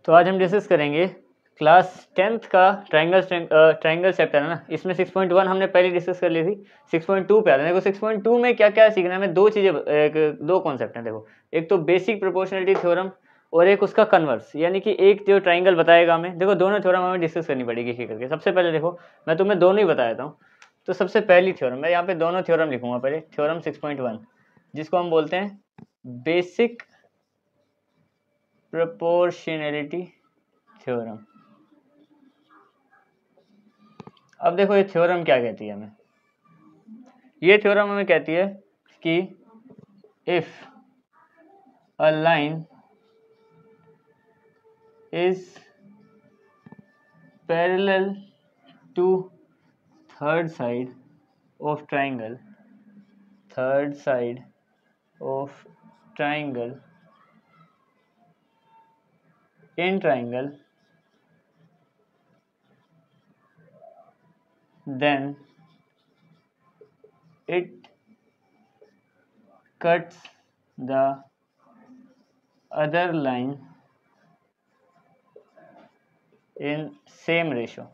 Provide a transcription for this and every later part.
तो आज हम डिस्कस करेंगे क्लास 10th का ट्राइंगल चैप्टर है ना, इसमें 6.1 हमने पहले डिस्कस कर ली थी। 6.2 पे आते हैं। देखो 6.2 में क्या क्या सीखना है हमें, दो कॉन्सेप्ट हैं। देखो, एक तो बेसिक प्रोपोर्शनलिटी थ्योरम और एक उसका कन्वर्स, यानी कि एक जो ट्राइंगल बताएगा हमें। देखो दोनों थ्योरम हमें डिस्कस करनी पड़ेगी एक करके। सबसे पहले देखो, मैं तुम्हें दोनों ही बता देता हूँ। तो सबसे पहली थ्योरम, मैं यहाँ पे दोनों थ्योरम लिखूंगा। पहले थ्योरम 6.1 जिसको हम बोलते हैं बेसिक प्रोपोर्शनैलिटी थ्योरम। अब देखो ये थ्योरम क्या कहती है हमें। ये थ्योरम हमें कहती है कि if a line is parallel to third side of triangle in triangle, then it cuts the other line in same ratio।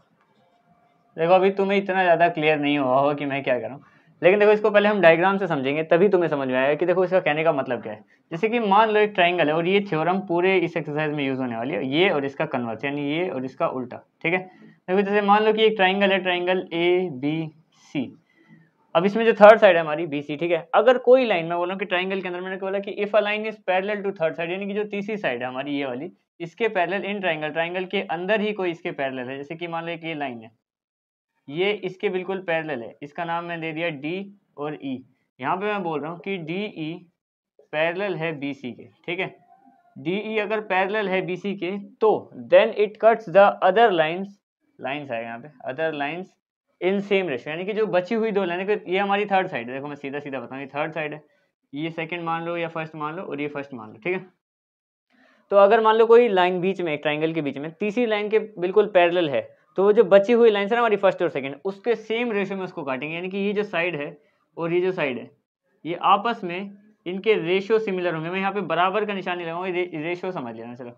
देखो अभी तुम्हें इतना ज़्यादा क्लियर नहीं हुआ होगा कि मैं क्या कर रहा हूँ, लेकिन देखो इसको पहले हम डायग्राम से समझेंगे तभी तुम्हें समझ में आएगा कि देखो इसका कहने का मतलब क्या है। जैसे कि मान लो एक ट्राइंगल है और ये थ्योरम पूरे इस एक्सरसाइज में यूज होने वाली है, ये और इसका कन्वर्स, यानी ये और इसका उल्टा। ठीक है, देखो जैसे मान लो कि एक ट्राइंगल है, ट्राइंगल ABC। अब इसमें जो थर्ड साइड है हमारी BC, ठीक है। अगर कोई लाइन, मैं बोल रहा हूँ कि ट्राइंगल के अंदर मैंने बोला कि if a line is parallel to third side, यानी कि जो तीसरी साइड है हमारी ये वाली, इसके पैरेलल इन ट्राइंगल के अंदर ही कोई इसके पैरेलल है। जैसे कि मान लो एक ये लाइन है, ये इसके बिल्कुल पैरेलल है, इसका नाम मैं दे दिया D और E। यहाँ पे मैं बोल रहा हूँ कि DE पैरेलल है BC के। ठीक है, DE अगर पैरेलल है BC के तो then it cuts the other lines आएगा यहाँ पे, other lines in same ratio, यानी कि जो बची हुई दो लाइन, ये हमारी थर्ड साइड है। देखो मैं सीधा सीधा बताऊँ, ये थर्ड साइड है, ये सेकंड मान लो या फर्स्ट मान लो और ये फर्स्ट मान लो। ठीक है, तो अगर मान लो कोई लाइन बीच में, एक ट्राइंगल के बीच में तीसरी लाइन के बिल्कुल पैरेलल है, तो वो जो बची हुई लाइन है ना हमारी फर्स्ट और सेकंड, उसके सेम रेशियो में उसको काटेंगे। यानी कि ये जो साइड है और ये जो साइड है, ये आपस में इनके रेशियो सिमिलर होंगे। मैं यहाँ पे बराबर का निशान नहीं लगाऊंगा, रेशियो समझ लेना। चलो,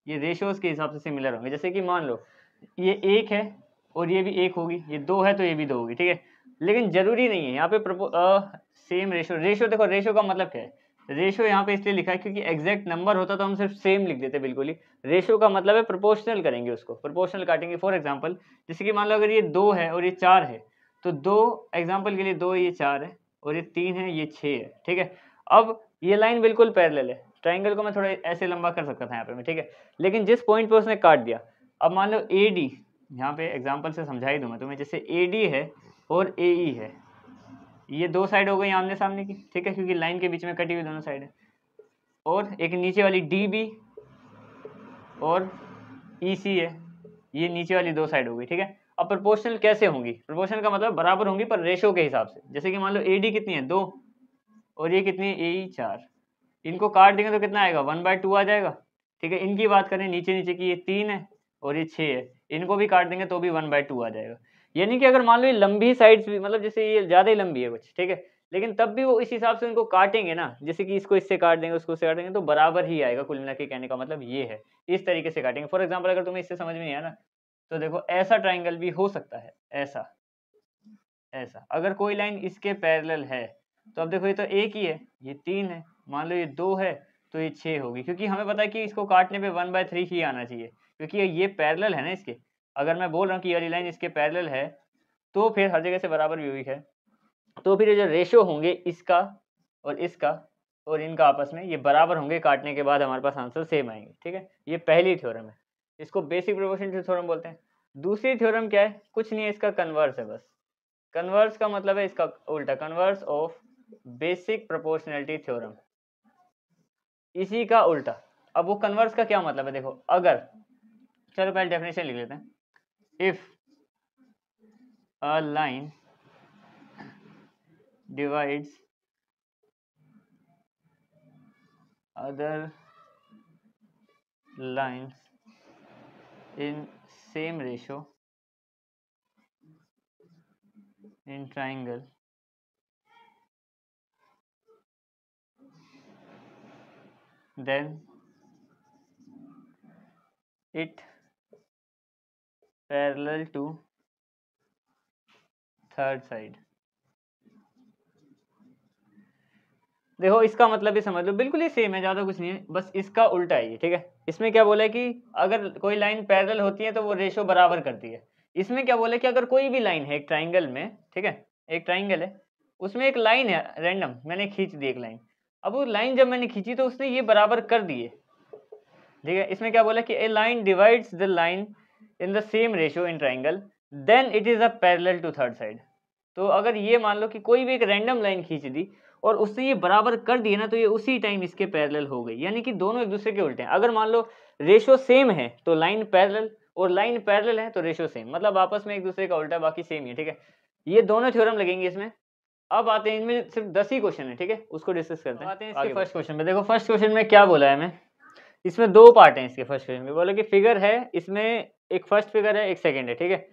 ये रेशियोज के हिसाब से सिमिलर होंगे। जैसे कि मान लो ये एक है और ये भी एक होगी, ये दो है तो ये भी दो होगी। ठीक है, लेकिन जरूरी नहीं है यहाँ पे सेम रेशियो। देखो रेशियो का मतलब क्या है, रेशियो यहाँ पे इसलिए लिखा है क्योंकि एग्जैक्ट नंबर होता तो हम सिर्फ सेम लिख देते बिल्कुल ही। रेशियो का मतलब है प्रोपोर्शनल करेंगे, उसको प्रोपोर्शनल काटेंगे। फॉर एग्जांपल, जैसे कि मान लो अगर ये 2 है और ये 4 है, तो 2 एग्जांपल के लिए 2 ये 4 है और ये 3 है ये 6 है। ठीक है, अब ये लाइन बिल्कुल पैरेलल है। ट्राइंगल को मैं थोड़ा ऐसे लंबा कर सकता था यहाँ पे मैं, ठीक है, लेकिन जिस पॉइंट पे उसने काट दिया, अब मान लो AD, यहाँ पे एग्जाम्पल से समझा ही दूँ मैं तुम्हें। जैसे AD है और AE है, ये दो साइड हो गई आमने सामने की। ठीक है, क्योंकि लाइन के बीच में कटी हुई दोनों साइड है। और एक नीचे वाली DB और EC है, ये नीचे वाली दो साइड हो गई। ठीक है, अब प्रोपोर्शनल कैसे होंगी, प्रोपोर्शनल का मतलब बराबर होंगी पर रेशो के हिसाब से। जैसे कि मान लो AD कितनी है 2 और ये कितनी है AE 4, इनको काट देंगे तो कितना आएगा 1/2 आ जाएगा। ठीक है, इनकी बात करें नीचे नीचे की, ये 3 है और ये 6 है, इनको भी काट देंगे तो भी 1/2 आ जाएगा। यानी कि अगर मान लो ये लंबी साइड्स भी, मतलब जैसे ये ज़्यादा ही लंबी है कुछ, ठीक है, लेकिन तब भी वो इस हिसाब से उनको काटेंगे ना, जैसे कि इसको इससे काट देंगे उसको इससे काट देंगे तो बराबर ही आएगा। कुल मिला के कहने का मतलब ये है, इस तरीके से काटेंगे। फॉर एग्जाम्पल अगर तुम्हें इससे समझ में नहीं आया ना, तो देखो ऐसा ट्राइंगल भी हो सकता है, ऐसा ऐसा। अगर कोई लाइन इसके पैरेलल है तो अब देखो ये तो एक ही है, ये 3 है, मान लो ये 2 है तो ये 6 होगी, क्योंकि हमें पता है कि इसको काटने पे 1/3 ही आना चाहिए, क्योंकि ये पैरेलल है ना इसके। अगर मैं बोल रहा हूँ कि ये वाली लाइन इसके पैरेलल है तो फिर हर जगह से बराबर भी हुई है, तो फिर ये जो रेशियो होंगे इसका और इनका आपस में, ये बराबर होंगे, काटने के बाद हमारे पास आंसर सेम आएंगे। ठीक है, ये पहली थ्योरम है, इसको बेसिक प्रोपोर्शनलिटी थ्योरम बोलते हैं। दूसरी थ्योरम क्या है, कुछ नहीं है, इसका कन्वर्स है बस। कन्वर्स का मतलब है इसका उल्टा, converse of basic proportionality theorem, इसी का उल्टा। अब वो कन्वर्स का क्या मतलब है, देखो अगर, चलो पहले डेफिनेशन लिख लेते हैं। If a line divides other lines in same ratio in triangle, then it parallel to third side. देखो इसका मतलब भी समझ लो, बिल्कुल ही सेम है, ज़्यादा कुछ नहीं है, बस इसका उल्टा है ये, ठीक है। इसमें क्या बोला है कि अगर कोई लाइन पैरेलल होती है तो वो रेशो बराबर करती है। इसमें क्या बोला है कि अगर कोई भी लाइन है एक ट्राइंगल में, ठीक है, एक ट्राइंगल है, उसमें एक लाइन है रैंडम, मैंने खींच दी एक लाइन। अब वो लाइन जब मैंने खींची तो उसने ये बराबर कर दिए, ठीक है। इसमें क्या बोला कि a line divides the line in the same ratio in triangle then it is a parallel to third side. तो अगर ये मान लो कि कोई भी एक रैंडम लाइन खींच दी और उसने ये बराबर कर दिया ना, तो ये उसी टाइम इसके पैरेलल हो गई, यानी कि दोनों एक दूसरे के उल्टे हैं। अगर मान लो रेशियो सेम है तो लाइन पैरेलल, और लाइन पैरेलल है तो रेशियो सेम, मतलब आपस में एक दूसरे का उल्टा, बाकी सेम ही है, ठीक है। ये दोनों थ्योरम लगेंगे इसमें। अब आते हैं, इनमें सिर्फ 10 ही क्वेश्चन है, ठीक है, उसको डिस्कस करते हैं। आते हैं इसके फर्स्ट क्वेश्चन में। देखो फर्स्ट क्वेश्चन में क्या बोला है, मैं इसमें दो पार्ट हैं इसके फर्स्ट क्वेश्चन में। बोला कि फिगर है, इसमें एक फर्स्ट फिगर है, एक सेकंड है, ठीक है।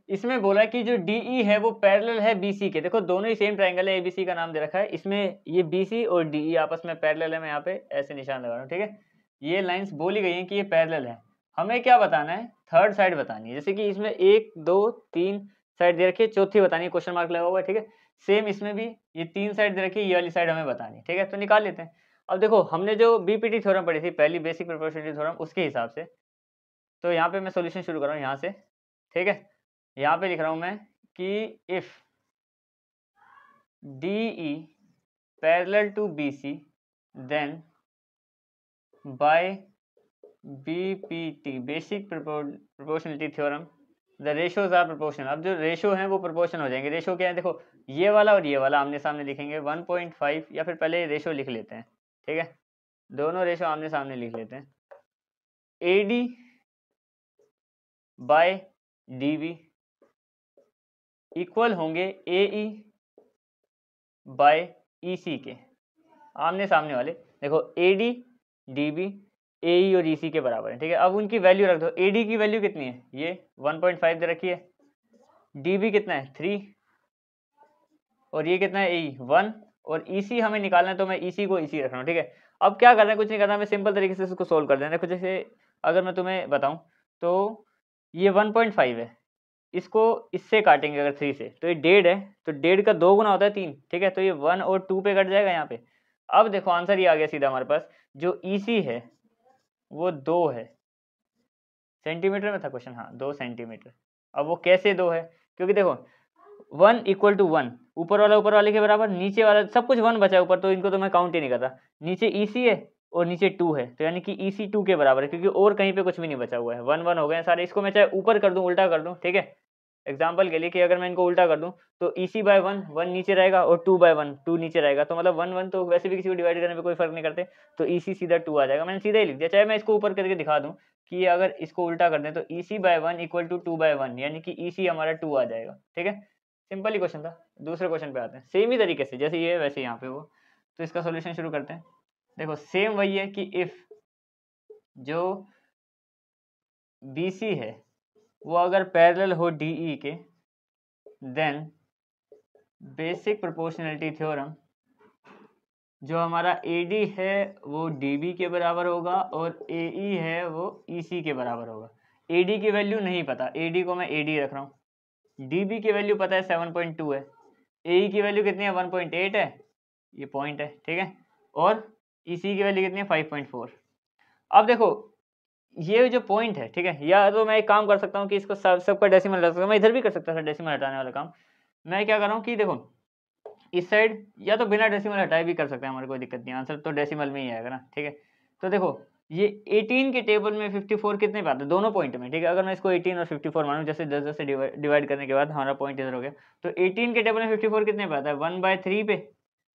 इसमें बोला कि जो DE है वो पैरेलल है BC के। देखो दोनों ही सेम ट्राइंगल है, ABC का नाम दे रखा है, इसमें ये BC और DE आपस में पैरेलल है। मैं यहाँ पे ऐसे निशान लगा रहा हूँ, ठीक है। ये लाइंस बोली गई हैं कि ये पैरेलल है। हमें क्या बताना है, थर्ड साइड बतानी है। जैसे कि इसमें 1 2 3 साइड दे रखी है, चौथी बतानी है, क्वेश्चन मार्क लगा हुआ है, ठीक है। सेम इसमें भी ये 3 साइड दे रखी है, ये वाली साइड हमें बतानी है, ठीक है। तो निकाल लेते हैं। अब देखो हमने जो BPT थ्योरम पढ़ी थी पहली, बेसिक प्रोपोर्शनलिटी थ्योरम, उसके हिसाब से तो यहाँ पे मैं सॉल्यूशन शुरू कर रहा हूँ यहाँ से, ठीक है। यहाँ पे लिख रहा हूँ मैं कि if DE parallel to BC then by BPT basic proportionality theorem the ratios are proportional. अब जो रेशियो हैं वो प्रोपोर्शनल हो जाएंगे। रेशियो क्या है, देखो ये वाला और ये वाला आमने सामने लिखेंगे 1.5, या फिर पहले रेशियो लिख लेते हैं, ठीक है। दोनों रेशियो आमने सामने लिख लेते हैं। AD बाय DB इक्वल होंगे AE बाय EC के, आमने सामने वाले। देखो AD DB AE और EC के बराबर है, ठीक है। अब उनकी वैल्यू रख दो। AD की वैल्यू कितनी है, ये 1.5 दे रखी है। DB कितना है 3, और ये कितना है AE 1, और EC हमें निकालना है तो मैं EC को EC रख रहा हूँ, ठीक है। अब क्या करना है, कुछ नहीं करना, मैं सिंपल तरीके से इसको सोल्व कर देना। कुछ जैसे अगर मैं तुम्हें बताऊं तो ये 1.5 है, इसको इससे काटेंगे अगर 3 से तो ये 1.5 है, तो 1.5 का 2 गुना होता है 3, ठीक है। तो ये 1 और 2 पे कट जाएगा यहाँ पे। अब देखो आंसर ये आ गया सीधा हमारे पास। जो EC है वो 2 है, सेंटीमीटर में था क्वेश्चन, हाँ 2 सेंटीमीटर। अब वो कैसे 2 है, क्योंकि देखो 1 इक्वल टू 1, ऊपर वाले के बराबर, नीचे वाला सब कुछ 1 बचा है ऊपर, तो इनको तो मैं काउंट ही नहीं करता। नीचे EC है और नीचे 2 है, तो यानी कि EC 2 के बराबर है, क्योंकि और कहीं पे कुछ भी नहीं बचा हुआ है। 1 1 हो गए सारे। इसको मैं चाहे ऊपर कर दूं, उल्टा कर दूं, ठीक है। एग्जाम्पल के लिए कि अगर मैं इनको उल्टा कर दूं तो EC बाय 1 1 नीचे रहेगा, और 2 बाय 1 2 नीचे रहेगा, तो मतलब 1 1 तो वैसे भी किसी को डिवाइड करने में कोई फर्क नहीं करते, तो EC सीधा 2 आ जाएगा। मैंने सीधा ही लिख दिया। चाहे मैं इसको ऊपर करके दिखा दूं कि अगर इसको उल्टा कर दें तो EC by 1 equal to 2 by 1, यानी कि EC हमारा 2 आ जाएगा, ठीक है। सिंपल ही क्वेश्चन था। दूसरे क्वेश्चन पे आते हैं। सेम ही तरीके से जैसे ये वैसे यहाँ पे वो, तो इसका सॉल्यूशन शुरू करते हैं। देखो सेम वही है कि इफ जो BC है वो अगर पैरेलल हो DE के, देन बेसिक प्रोपोर्शनलिटी थ्योरम जो हमारा AD है वो DB के बराबर होगा, और AE है वो EC के बराबर होगा। AD की वैल्यू नहीं पता, AD को मैं AD रख रहा हूँ। DB की वैल्यू पता है 7.2 है, AE की वैल्यू कितनी है 1.8 है, ये पॉइंट है, ठीक है। और EC की वैल्यू कितनी है 5.4। अब देखो ये जो पॉइंट है, ठीक है, या तो मैं एक काम कर सकता हूँ कि इसको सबका डेसिमल हटा सकता हूँ। मैं इधर भी कर सकता था डेसिमल हटाने वाला काम। मैं क्या कर रहा हूँ कि देखो इस साइड या तो बिना डेसिमल हटाए भी कर सकते हैं, हमारे कोई दिक्कत नहीं, आंसर तो डेसिमल में ही आएगा ना, ठीक है। तो देखो ये 18 के टेबल में 54 कितने पे आता है, दोनों पॉइंट में, ठीक है। अगर मैं इसको 18 और 54 मानूं, जैसे 10 से डिवाइड करने के बाद हमारा पॉइंट इधर हो गया, तो 18 के टेबल में 54 कितने पे आता है 1/3 पे,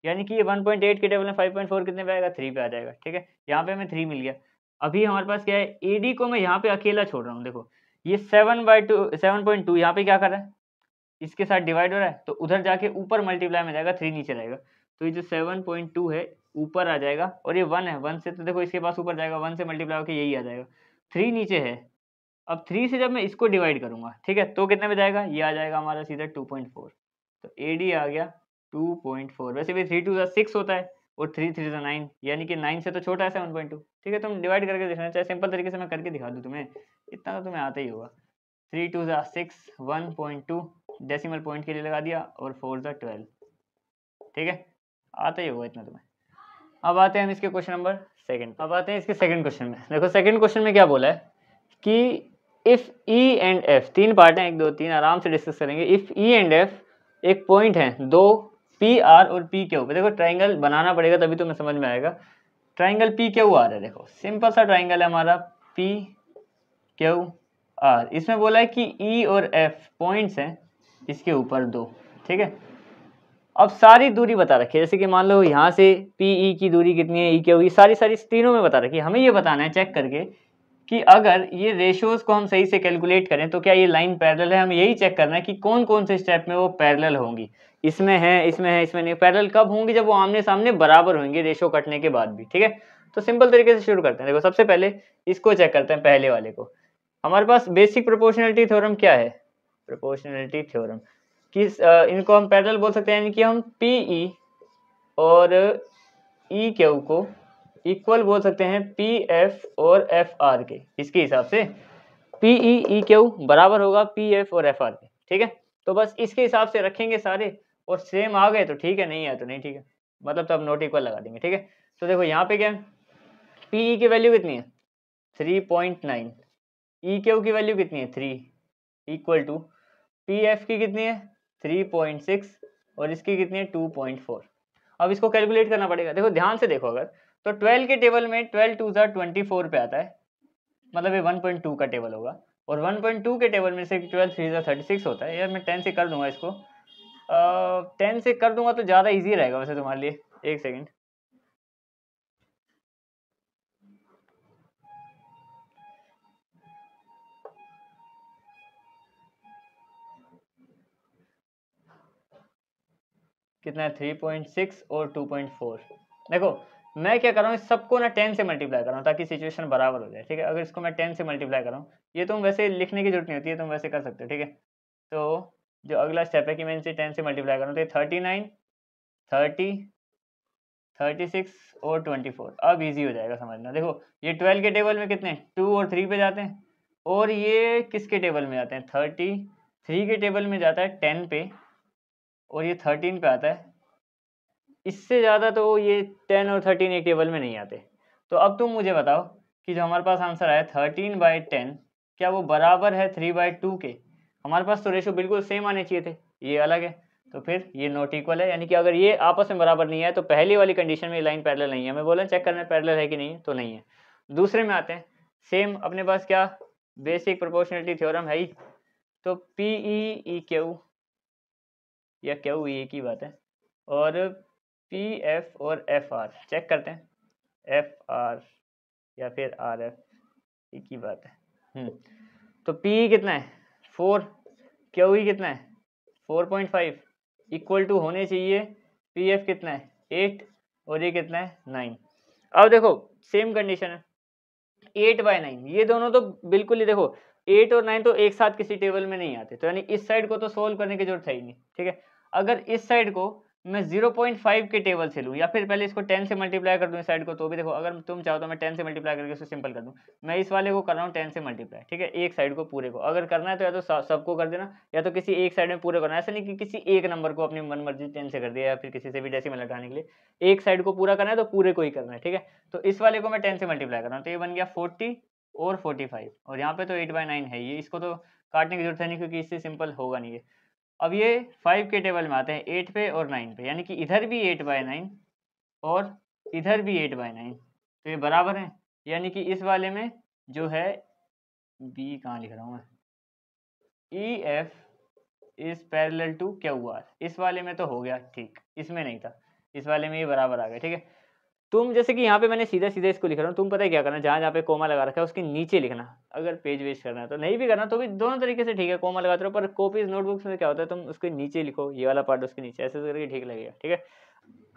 यानी कि ये 1.8 के टेबल में 5.4 कितने पे आएगा 3 पे आ जाएगा, ठीक है। यहाँ पे हमें 3 मिल गया। अभी हमारे पास क्या है, AD को मैं यहाँ पे अकेला छोड़ रहा हूँ। देखो ये 7/2 यहाँ पे क्या कर रहा है, इसके साथ डिवाइड हो रहा है, तो उधर जाके ऊपर मल्टीप्लाई में जाएगा, 3 नीचे रहेगा। तो ये जो 7.2 है ऊपर आ जाएगा, और ये 1 है, 1 से तो देखो इसके पास ऊपर जाएगा, 1 से मल्टीप्लाई होकर यही आ जाएगा, 3 नीचे है। अब 3 से जब मैं इसको डिवाइड करूंगा, ठीक है, तो कितने में जाएगा, ये आ जाएगा हमारा सीधा 2.4। तो AD आ गया 2.4। वैसे भी 3 2 6 होता है, और 3 3 से 9, यानी कि 9 से तो छोटा है 7.2। ठीक है, तुम डिवाइड करके देखना, चाहे सिंपल तरीके से मैं करके दिखा दूँ तुम्हें, इतना तो तुम्हें आता ही होगा। 3 2 ज़ा 6, 1.2 डेसिमल पॉइंट के लिए लगा दिया, और 4 ज़ा 12। ठीक है, आता ही होगा इतना तुम्हें। अब आते हैं हम इसके क्वेश्चन नंबर सेकंड। अब आते हैं इसके सेकंड क्वेश्चन में। देखो सेकंड क्वेश्चन में क्या बोला है कि if E and F, 3 part हैं, 1 2 3, आराम से डिस्कस करेंगे। इफ ई एंड एफ एक पॉइंट है, दो पी आर और पी क्यू पे। देखो ट्राइंगल बनाना पड़ेगा तभी तुम्हें समझ में आएगा। ट्राइंगल पी क्यू आर है, देखो सिंपल सा ट्राइंगल है हमारा पी क्यू आर। इसमें बोला है कि ई और एफ पॉइंट्स हैं इसके ऊपर दो। ठीक है, अब सारी दूरी बता रखी है, जैसे कि मान लो यहाँ से पी ई की दूरी कितनी है, ई क्यू ई सारी तीनों में बता रखी है। हमें ये बताना है चेक करके कि अगर ये रेशियोज को हम सही से कैलकुलेट करें तो क्या ये लाइन पैरेलल है। हमें यही चेक करना है कि कौन कौन से स्टेप में वो पैरेलल होंगी। इसमें है, इसमें है, इसमें नहीं। पैरेलल कब होंगी, जब वो आमने सामने बराबर होंगे रेशियो कटने के बाद भी। ठीक है, तो सिंपल तरीके से शुरू करते हैं। देखो सबसे पहले इसको चेक करते हैं, पहले वाले को। हमारे पास बेसिक प्रोपोर्शनलिटी थ्योरम क्या है, प्रोपोर्शनलिटी थ्योरम कि इनको हम पैरेलल बोल सकते हैं, यानी कि हम पी ई और ई क्यू को इक्वल बोल सकते हैं पी एफ और एफ आर के। इसके हिसाब से पी ई ई क्यू बराबर होगा पी एफ और एफ आर के। ठीक है, तो बस इसके हिसाब से रखेंगे सारे, और सेम आ गए तो ठीक है, नहीं आए तो नहीं। ठीक है, मतलब तब नॉट इक्वल लगा देंगे। ठीक है, तो देखो यहाँ पे क्या है, पी ई की वैल्यू कितनी है 3.9, ई क्यू की वैल्यू कितनी है 3, इक्वल टू पी एफ की कितनी है 3.6 और इसकी कितनी है 2.4। अब इसको कैलकुलेट करना पड़ेगा। देखो ध्यान से देखो, अगर तो 12 के टेबल में 12 2 ज़ा 24 पे आता है, मतलब ये 1.2 का टेबल होगा। और 1.2 के टेबल में से 12 3 ज़ा 36 होता है। यार मैं 10 से कर दूंगा इसको, 10 से कर दूंगा तो ज़्यादा ईजी रहेगा वैसे तुम्हारे लिए। एक सेकेंड, कितना है 3.6 और 2.4। देखो मैं क्या कर रहा हूँ, इस सबको ना 10 से मल्टीप्लाई कर रहा हूँ ताकि सिचुएशन बराबर हो जाए। ठीक है, अगर इसको मैं 10 से मल्टीप्लाई कर रहा हूँ, ये तुम वैसे लिखने की जरूरत नहीं होती है, तुम वैसे कर सकते हो। ठीक है, तो जो अगला स्टेप है कि मैं इनसे 10 से मल्टीप्लाई कर रहा हूँ, तो ये 39 30 36 और 24। अब इजी हो जाएगा समझना। देखो ये 12 के टेबल में कितने 2 और 3 पे जाते हैं, और ये किसके टेबल में जाते हैं 33 के टेबल में जाता है 10 पे, और ये 13 पे आता है। इससे ज़्यादा तो ये 10 और 13 एक टेबल में नहीं आते। तो अब तुम मुझे बताओ कि जो हमारे पास आंसर आया 13/10, क्या वो बराबर है 3/2 के। हमारे पास तो रेशो बिल्कुल सेम आने चाहिए थे, ये अलग है, तो फिर ये नॉट इक्वल है। यानी कि अगर ये आपस में बराबर नहीं है तो पहली वाली कंडीशन में लाइन पैरेलल नहीं है। हमें बोला चेक करना है पैरेलल है कि नहीं है, तो नहीं है। दूसरे में आते हैं, सेम अपने पास क्या बेसिक प्रोपोर्शनलिटी थ्योरम है ही, तो पी ई क्यू या क्यू ई की बात है, और पी एफ और एफ आर चेक करते हैं, एफ आर या फिर आर एफ, एक ही बात है। तो पी कितना है 4, क्यू ई कितना है 4.5, इक्वल टू होने चाहिए पी एफ कितना है 8 और ये कितना है 9। अब देखो सेम कंडीशन है 8/9, ये दोनों तो बिल्कुल ही देखो 8 और 9 तो एक साथ किसी टेबल में नहीं आते, तो यानी इस साइड को तो सोल्व करने की जरूरत है ही नहीं। ठीक है, अगर इस साइड को मैं 0.5 के टेबल से लूँ, या फिर पहले इसको 10 से मल्टीप्लाई कर दूँ इस साइड को, तो भी देखो अगर तुम चाहो तो मैं 10 से मल्टीप्लाई करके इसको सिंपल कर दूँ। मैं इस वाले को कर रहा हूँ 10 से मल्टीप्लाई। ठीक है, एक साइड को पूरे को अगर करना है तो या तो सबको कर देना, या तो किसी एक साइड में पूरे करना है। ऐसा नहीं कि किसी एक नंबर को अपनी मन मर्जी 10 से कर दिया, या फिर किसी से भी डेसिमल हटाने के लिए एक साइड को पूरा करना है तो पूरे को ही करना है। ठीक है, तो इस वाले को मैं 10 से मल्टीप्लाई कर रहा हूँ, तो ये बन गया 40 और 45, और यहाँ पे तो 8/9 है ये, इसको तो काटने की जरूरत है नहीं क्योंकि इससे सिंपल होगा नहीं ये। अब ये 5 के टेबल में आते हैं 8 पे और 9 पे, यानी कि इधर भी 8/9 और इधर भी 8/9, तो ये बराबर है। यानी कि इस वाले में जो है बी कहाँ लिख रहा हूँ मैं, E F is parallel to Q R, इस वाले में तो हो गया ठीक, इसमें नहीं था, इस वाले में ये बराबर आ गया। ठीक है, तुम जैसे कि यहाँ पे मैंने सीधा सीधा इसको लिख रहा हूँ, तुम पता है क्या करना, जहाँ जहाँ पे कोमा लगा रखा है उसके नीचे लिखना। अगर पेज वेस्ट करना है तो, नहीं भी करना तो भी दोनों तरीके से ठीक है, कोमा लगाते रहो, पर कॉपीज नोटबुक्स में क्या होता है तुम उसके नीचे लिखो, ये वाला पार्ट उसके नीचे, ऐसे करके ठीक लगेगा। ठीक है,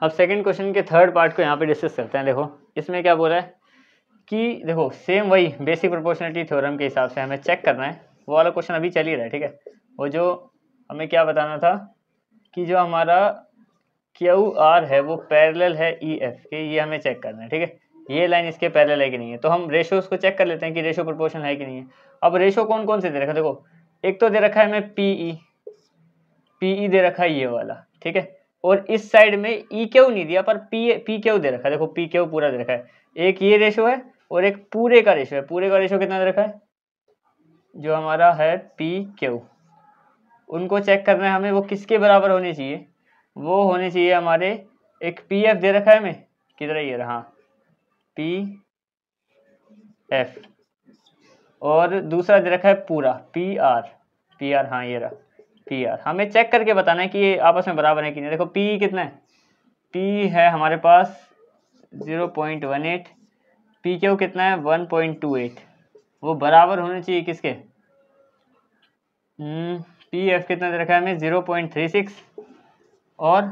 अब सेकंड क्वेश्चन के थर्ड पार्ट को यहाँ पे डिस्कस करते हैं। देखो इसमें क्या बोला है कि देखो सेम वही बेसिक प्रोपोर्शनलिटी थ्योरम के हिसाब से हमें चेक करना है, वो वाला क्वेश्चन अभी चल ही रहा है। ठीक है, वो जो हमें क्या बताना था कि जो हमारा क्यू आर है वो पैरेलल है ई एफ के, ये हमें चेक करना है, ठीक है। ये लाइन इसके पैरेलल है कि नहीं है, तो हम रेशोज को चेक कर लेते हैं कि रेशो प्रोपोर्शन है कि नहीं है। अब रेशो कौन कौन से दे रखा है, देखो एक तो दे रखा है हमें पीई दे रखा है ये वाला, ठीक है। और इस साइड में ई क्यू नहीं दिया पर पी क्यू दे रखा है, देखो पी क्यू पूरा दे रखा है। एक ये रेशो है और एक पूरे का रेशो है। पूरे का रेशो कितना दे रखा है, जो हमारा है पी क्यू, उनको चेक करना है हमें, वो किसके बराबर होने चाहिए, वो होने चाहिए हमारे, एक पी एफ दे रखा है हमें, किधर है ये रहा पी एफ, और दूसरा दे रखा है पूरा पी आर, हाँ ये रहा पी आर। हमें चेक करके बताना है कि ये आपस में बराबर है कि नहीं। देखो पी कितना है, पी है हमारे पास 0.18, पी क्यू कितना है 1.28, वो बराबर होने चाहिए किसके, पी एफ कितना दे रखा है हमें 0.36 और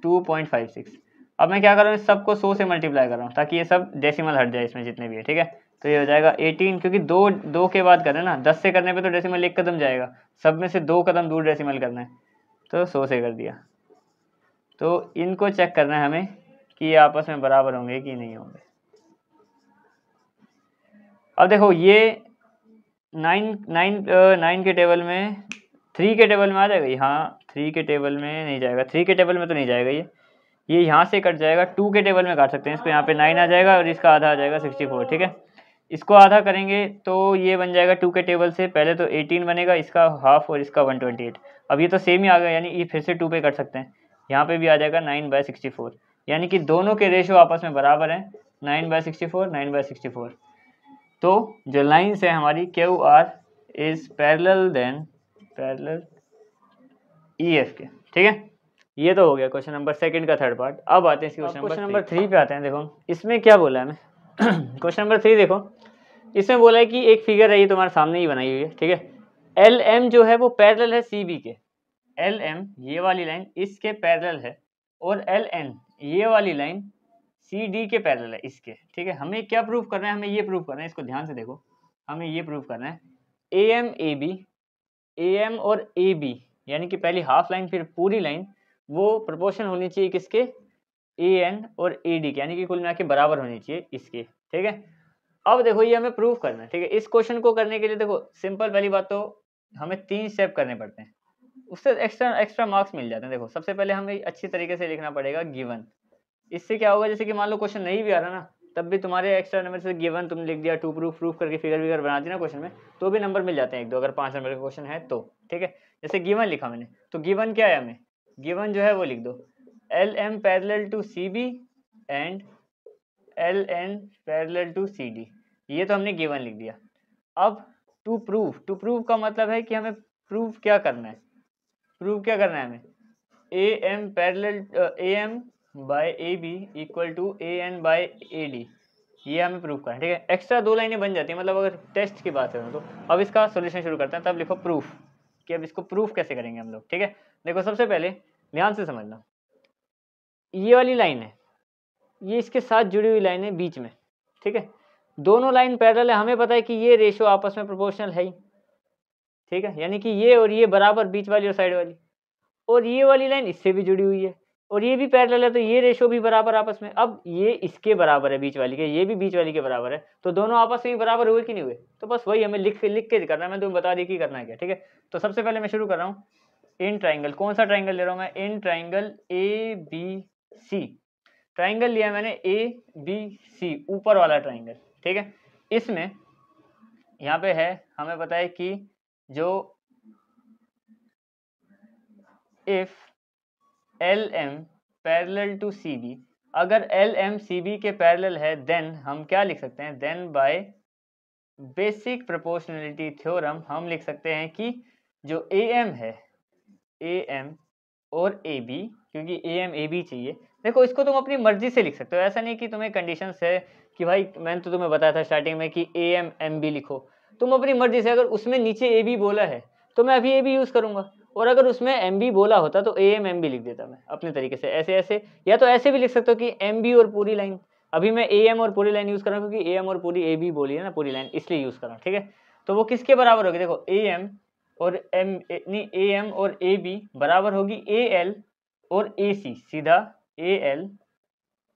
2.56। अब मैं क्या कर रहा हूँ, इस सबको 100 से मल्टीप्लाई कर रहा हूँ ताकि ये सब डेसिमल हट जाए इसमें जितने भी है, ठीक है। तो ये हो जाएगा 18, क्योंकि दो के बाद करें ना, 10 से करने पे तो डेसिमल एक कदम जाएगा, सब में से 2 कदम दूर डेसिमल करना है, तो 100 से कर दिया। तो इनको चेक करना है हमें कि ये आपस में बराबर होंगे कि नहीं होंगे। अब देखो ये 9 के टेबल में, 3 के टेबल में आ जाएगा ये, हाँ 3 के टेबल में नहीं जाएगा, 3 के टेबल में तो नहीं जाएगा ये यहाँ से कट जाएगा। 2 के टेबल में काट सकते हैं इसको, यहाँ पे 9 आ जाएगा और इसका आधा आ जाएगा 64, ठीक है। इसको आधा करेंगे तो ये बन जाएगा 2 के टेबल से, पहले तो 18 बनेगा, इसका हाफ और इसका 128। अब ये तो सेम ही आ गया, यानी ये फिर से 2 पे कट सकते हैं, यहाँ पे भी आ जाएगा 9/64, यानी कि दोनों के रेशो आपस में बराबर हैं, 9/64 9/64। तो जो लाइन्स है हमारी Q R is parallel E F के, ठीक है। ये तो हो गया क्वेश्चन नंबर 2 का थर्ड पार्ट। अब आते हैं क्वेश्चन नंबर 3 पे आते हैं। देखो इसमें क्या बोला है हमें क्वेश्चन नंबर 3 देखो, इसमें बोला है कि एक फिगर है, ये तुम्हारे सामने ही बनाई हुई है, ठीक है। एल एम जो है वो पैरेलल है सी बी के, एल एम ये वाली लाइन इसके पैरेलल है, और एल एन ये वाली लाइन सी डी के पैरेलल है इसके, ठीक है। हमें क्या प्रूव करना है, हमें ये प्रूव करना है, इसको ध्यान से देखो, हमें ये प्रूव करना है ए एम और ए बी, यानी कि पहली हाफ लाइन फिर पूरी लाइन, वो प्रोपोर्शन होनी चाहिए किसके, ए एन और ए डी के, यानी कि कुल मिला के बराबर होनी चाहिए इसके, ठीक है। अब देखो ये हमें प्रूव करना है, ठीक है। इस क्वेश्चन को करने के लिए देखो सिंपल पहली बात तो हमें 3 स्टेप करने पड़ते हैं, उससे एक्स्ट्रा मार्क्स मिल जाते हैं। देखो सबसे पहले हमें अच्छी तरीके से लिखना पड़ेगा गिवन। इससे क्या होगा, जैसे कि मान लो क्वेश्चन नहीं भी आ रहा ना, तब भी तुम्हारे एक्स्ट्रा नंबर से गिवन तुम लिख दिया, टू प्रूफ करके फिगर बना दी ना क्वेश्चन में, तो भी नंबर मिल जाते हैं 1-2, अगर 5 नंबर का क्वेश्चन है तो, ठीक है। जैसे गिवन लिखा मैंने, तो गिवन क्या है, हमें गिवन जो है वो लिख दो L M parallel to C B and L N parallel to C D, ये तो हमने गिवन लिख दिया। अब टू प्रूव का मतलब है कि हमें प्रूफ क्या करना है, हमें A M parallel A M by A B equal to A N by A D, ये हमें प्रूफ करना है, ठीक है। एक्स्ट्रा 2 लाइनें बन जाती हैं, मतलब अगर टेस्ट की बात करें तो। अब इसका सॉल्यूशन शुरू करते हैं, तब लिखो प्रूफ, कि अब इसको प्रूफ कैसे करेंगे हम लोग, ठीक है। देखो सबसे पहले ध्यान से समझना, ये वाली लाइन है, ये इसके साथ जुड़ी हुई लाइन है बीच में, ठीक है। दोनों लाइन पैरेलल है, हमें पता है कि ये रेशो आपस में प्रोपोर्शनल है ही, ठीक है, यानी कि ये और ये बराबर, बीच वाली और साइड वाली, और ये वाली लाइन इससे भी जुड़ी हुई है, और ये भी पैरेलल है, तो ये रेशो भी बराबर आपस में। अब ये इसके बराबर है बीच वाली के, ये भी बीच वाली के बराबर है, तो दोनों आपस में बराबर हुए कि नहीं हुए। तो बस वही हमें लिख के करना है, मैं तुम्हें बता दी कि करना है क्या, ठीक है। तो सबसे पहले मैं शुरू कर रहा हूँ इन ट्राइंगल, कौन सा ट्राइंगल ले रहा हूँ मैं, in triangle A B C, triangle लिया मैंने ए बी सी, ऊपर वाला ट्राइंगल, ठीक है। इसमें यहाँ पे है, हमें पता है कि जो if L M parallel to C B, अगर एल एम सी बी के पैरेलल है, देन हम क्या लिख सकते हैं, then by basic proportionality theorem हम लिख सकते हैं कि जो ए एम है, ए एम और ए बी, क्योंकि ए एम ए बी चाहिए। देखो इसको तुम अपनी मर्जी से लिख सकते हो, ऐसा नहीं कि तुम्हें कंडीशंस है कि भाई मैंने तो तुम्हें बताया था स्टार्टिंग में कि ए एम एम बी लिखो, तुम अपनी मर्जी से, अगर उसमें नीचे ए बी बोला है तो मैं अभी ए बी यूज़ करूंगा, और अगर उसमें एम बी बोला होता तो ए एम लिख देता मैं अपने तरीके से, ऐसे, या तो ऐसे भी लिख सकते हो कि एम बी और पूरी लाइन। अभी मैं ए एम और पूरी लाइन यूज़ कर रहा हूँ क्योंकि ए एम और पूरी ए बी बोली है ना, पूरी लाइन, इसलिए यूज़ कर रहा हूँ, ठीक है। तो वो किसके बराबर होगी, देखो ए एम और ए एम और ए बी बराबर होगी ए एल और AC, सीधा AL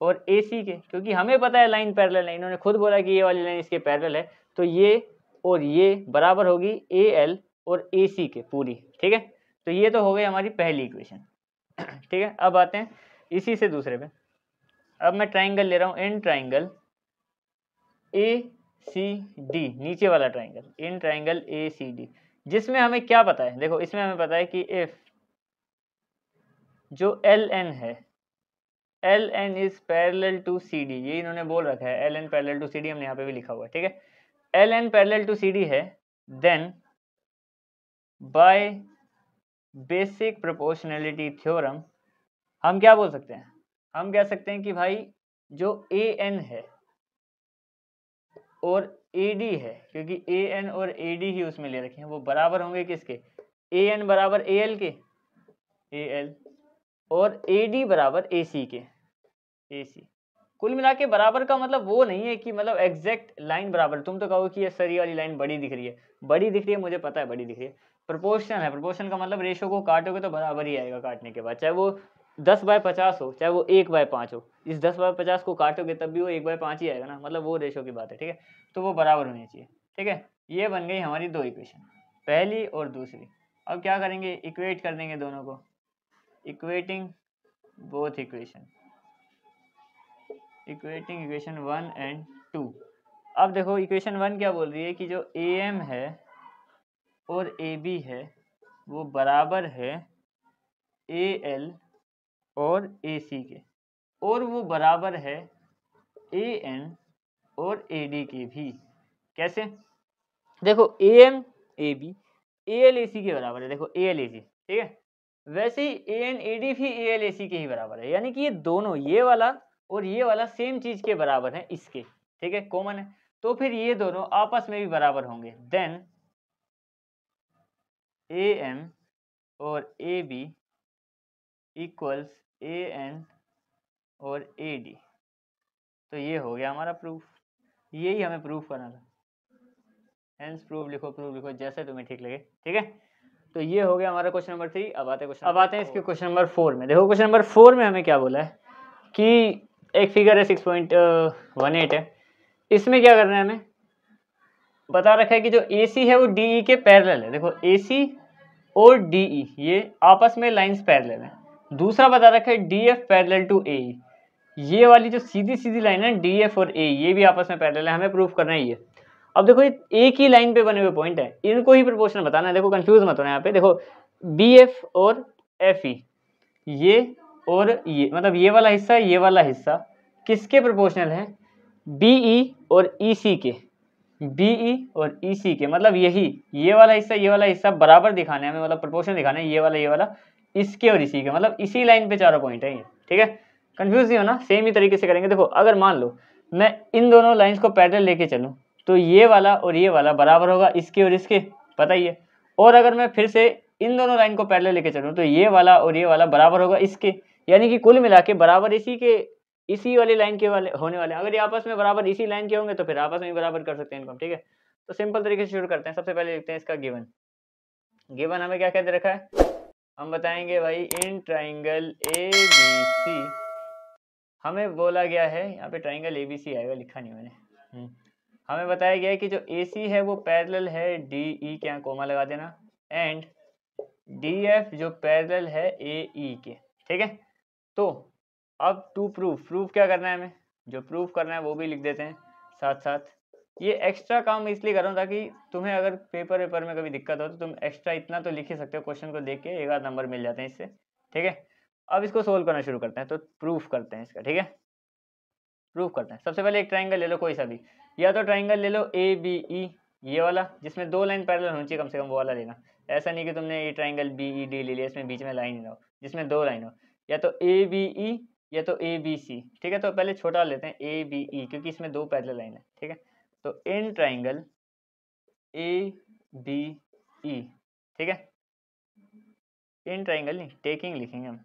और AC के, क्योंकि हमें पता है लाइन पैरेलल है, इन्होंने खुद बोला कि ये वाली लाइन इसके पैरेलल है, तो ये और ये बराबर होगी AL और AC के पूरी, ठीक है। तो ये तो हो गई हमारी पहली इक्वेशन, ठीक है। अब आते हैं इसी से दूसरे पे। अब मैं ट्राइंगल ले रहा हूँ, इन ट्राइंगल ACD, नीचे वाला ट्राइंगल, इन ट्राइंगल ACD, जिसमें हमें क्या पता है, देखो इसमें हमें पता है कि इफ जो LN है, LN is parallel to CD, ये इन्होंने बोल रखा है LN पैरेलल टू CD, हमने यहाँ पे भी लिखा हुआ है, ठीक है। LN पैरेलल टू CD है, then by basic proportionality theorem हम क्या बोल सकते हैं, हम कह सकते हैं कि भाई जो AN है और AD है, क्योंकि AN और AD ही उसमें ले रखे हैं, वो बराबर होंगे किसके, AN बराबर AL के, AL, और AD बराबर AC के, AC। कुल मिला के बराबर का मतलब वो नहीं है कि मतलब एग्जैक्ट लाइन बराबर, तुम तो कहो कि ये सर ये वाली लाइन बड़ी दिख रही है, बड़ी दिख रही है, मुझे पता है बड़ी दिख रही है, प्रोपोर्शनल है, प्रोपोर्शन का मतलब रेशो को काटोगे तो बराबर ही आएगा काटने के बाद, चाहे वो 10/50 हो, चाहे वो 1/5 हो, इस 10/50 को काटोगे तब भी वो 1/5 ही आएगा ना, मतलब वो रेशो की बात है, ठीक है। तो वो बराबर होनी चाहिए, ठीक है। ये बन गई हमारी दो इक्वेशन, पहली और दूसरी। अब क्या करेंगे, इक्वेट कर देंगे दोनों को, equating both equation, equating equation 1 and 2। अब देखो इक्वेशन 1 क्या बोल रही है कि जो AM है और AB है वो बराबर है AL और AC के, और वो बराबर है AN और AD के भी। कैसे, देखो AM AB AL AC के बराबर है, देखो AL AC, ठीक है। वैसे ही AN AD भी AL AC के ही बराबर है, यानी कि ये दोनों, ये वाला और ये वाला सेम चीज के बराबर है इसके, ठीक है, कॉमन है, तो फिर ये दोनों आपस में भी बराबर होंगे, देन AM और AB इक्वल्स AN और AD। तो ये हो गया हमारा प्रूफ, यही हमें प्रूफ करना था, हेंस प्रूफ लिखो, प्रूफ लिखो, जैसे तुम्हें ठीक लगे, ठीक है। तो ये हो गया हमारा क्वेश्चन नंबर 3। अब आते हैं इसके क्वेश्चन नंबर 4 में। देखो क्वेश्चन नंबर 4 में हमें क्या बोला है कि एक फिगर है 6.18 है, इसमें क्या करना है, हमें बता रखा है कि जो AC है वो DE के पैरेलल है, देखो AC और DE ये आपस में लाइंस पैरेलल है। दूसरा बता रखा है DF पैरेलल टू AE, ये वाली जो सीधी सीधी लाइन है DF और AE ये भी आपस में पैरेलल है, हमें प्रूफ करना है ये। अब देखो ये एक ही लाइन पे बने हुए पॉइंट है, इनको ही प्रोपोर्शनल बताना है, देखो कंफ्यूज मत होना यहाँ पे। देखो BF और FE ये और ये, मतलब ये वाला हिस्सा ये वाला हिस्सा किसके प्रोपोर्शनल है, BE और EC के, BE और EC के, मतलब यही ये वाला हिस्सा बराबर दिखाना है हमें, मतलब प्रोपोर्शन दिखाना है, ये वाला इसके और इसी के, मतलब इसी लाइन पे चारों पॉइंट है ये, ठीक है। कंफ्यूज नहीं होना, सेम ही तरीके से करेंगे। देखो अगर मान लो मैं इन दोनों लाइंस को पैरेलल लेके चलूं तो ये वाला और ये वाला बराबर होगा इसके और इसके, पता ही है। और अगर मैं फिर से इन दोनों लाइन को पैरेलल लेके चलूं तो ये वाला और ये वाला बराबर होगा इसके, यानी कि कुल मिला के बराबर इसी वाली लाइन के वाले होने वाले। अगर ये आपस में बराबर इसी लाइन के होंगे तो फिर आपस में ही बराबर कर सकते हैं इनको, ठीक है। तो सिंपल तरीके से शुरू करते हैं। सबसे पहले लिखते हैं इसका गिवन हमें क्या कहते रखा है, हम बताएंगे भाई इन ट्राइंगल ABC हमें बोला गया है, यहाँ पे ट्राइंगल ABC आएगा, लिखा नहीं मैंने, हमें बताया गया है कि जो AC है वो पैरेलल है DE के, यहाँ कोमा लगा देना, एंड DF जो पैरेलल है AE के, ठीक है। तो अब टू प्रूफ क्या करना है हमें, जो प्रूफ करना है वो भी लिख देते हैं साथ साथ। ये एक्स्ट्रा काम इसलिए कर रहा हूँ ताकि तुम्हें अगर पेपर में कभी दिक्कत हो तो तुम एक्स्ट्रा इतना तो लिख ही सकते हो, क्वेश्चन को देख के एक आध नंबर मिल जाते हैं इससे, ठीक है। अब इसको सोल्व करना शुरू करते हैं, तो प्रूफ करते हैं इसका, ठीक है। प्रूफ करते हैं, सबसे पहले एक ट्राइंगल ले लो कोई सा भी, या तो ट्राइंगल ले लो ABE ये वाला जिसमें दो लाइन पैरेलल होनी चाहिए कम से कम, वो वाला लेना। ऐसा नहीं कि तुमने ये ट्राइंगल BED ले लिया, इसमें बीच में लाइन ही ना हो, जिसमें दो लाइन हो, या तो ABE या तो ABC, ठीक है। तो पहले छोटा लेते हैं ABE क्योंकि इसमें दो पैरेलल लाइन है, ठीक है। तो इन ट्राइंगल ABE, ठीक है, इन ट्राइंगल नहीं टेकिंग लिखेंगे हम,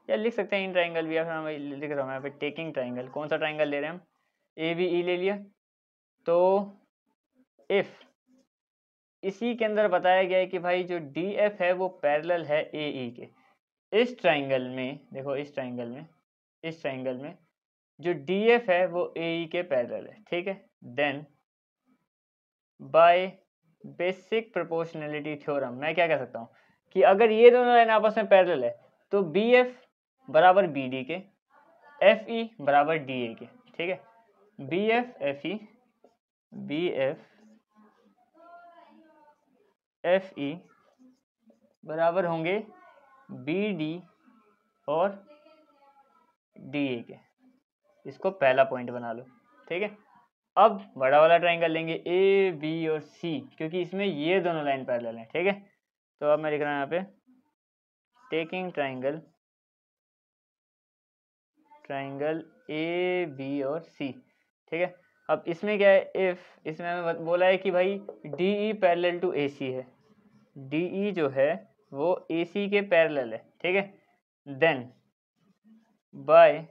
या लिख सकते हैं इन ट्राइंगल भी, या फिर मैं लिख रहा हूँ यहाँ पे टेकिंग ट्राइंगल। कौन सा ट्राइंगल ले रहे हैं हम, ABE ले लिया। तो इफ इसी के अंदर बताया गया है कि भाई जो DF है वो पैरेलल है AE के, इस ट्राइंगल में देखो, इस ट्राइंगल में जो DF है वो AE के पैरेलल है, ठीक है। Then by basic proportionality theorem मैं क्या कह सकता हूँ कि अगर ये दोनों लाइन आपस में पैरेलल है तो BF बराबर BD के, FE बराबर DA के, ठीक है। BF FE बराबर होंगे BD और DA के। इसको पहला पॉइंट बना लो, ठीक है। अब बड़ा वाला ट्राइंगल लेंगे AB और C, क्योंकि इसमें ये दोनों लाइन पैरेलल हैं, ठीक है। तो अब मैं लिख रहा हूँ यहाँ पे टेकिंग ट्राइंगल AB और C, ठीक है। अब इसमें क्या है, इफ इसमें हमें बोला है कि भाई DE पैरेलल टू AC है, DE जो है वो AC के पैरेलल है, ठीक है। Then by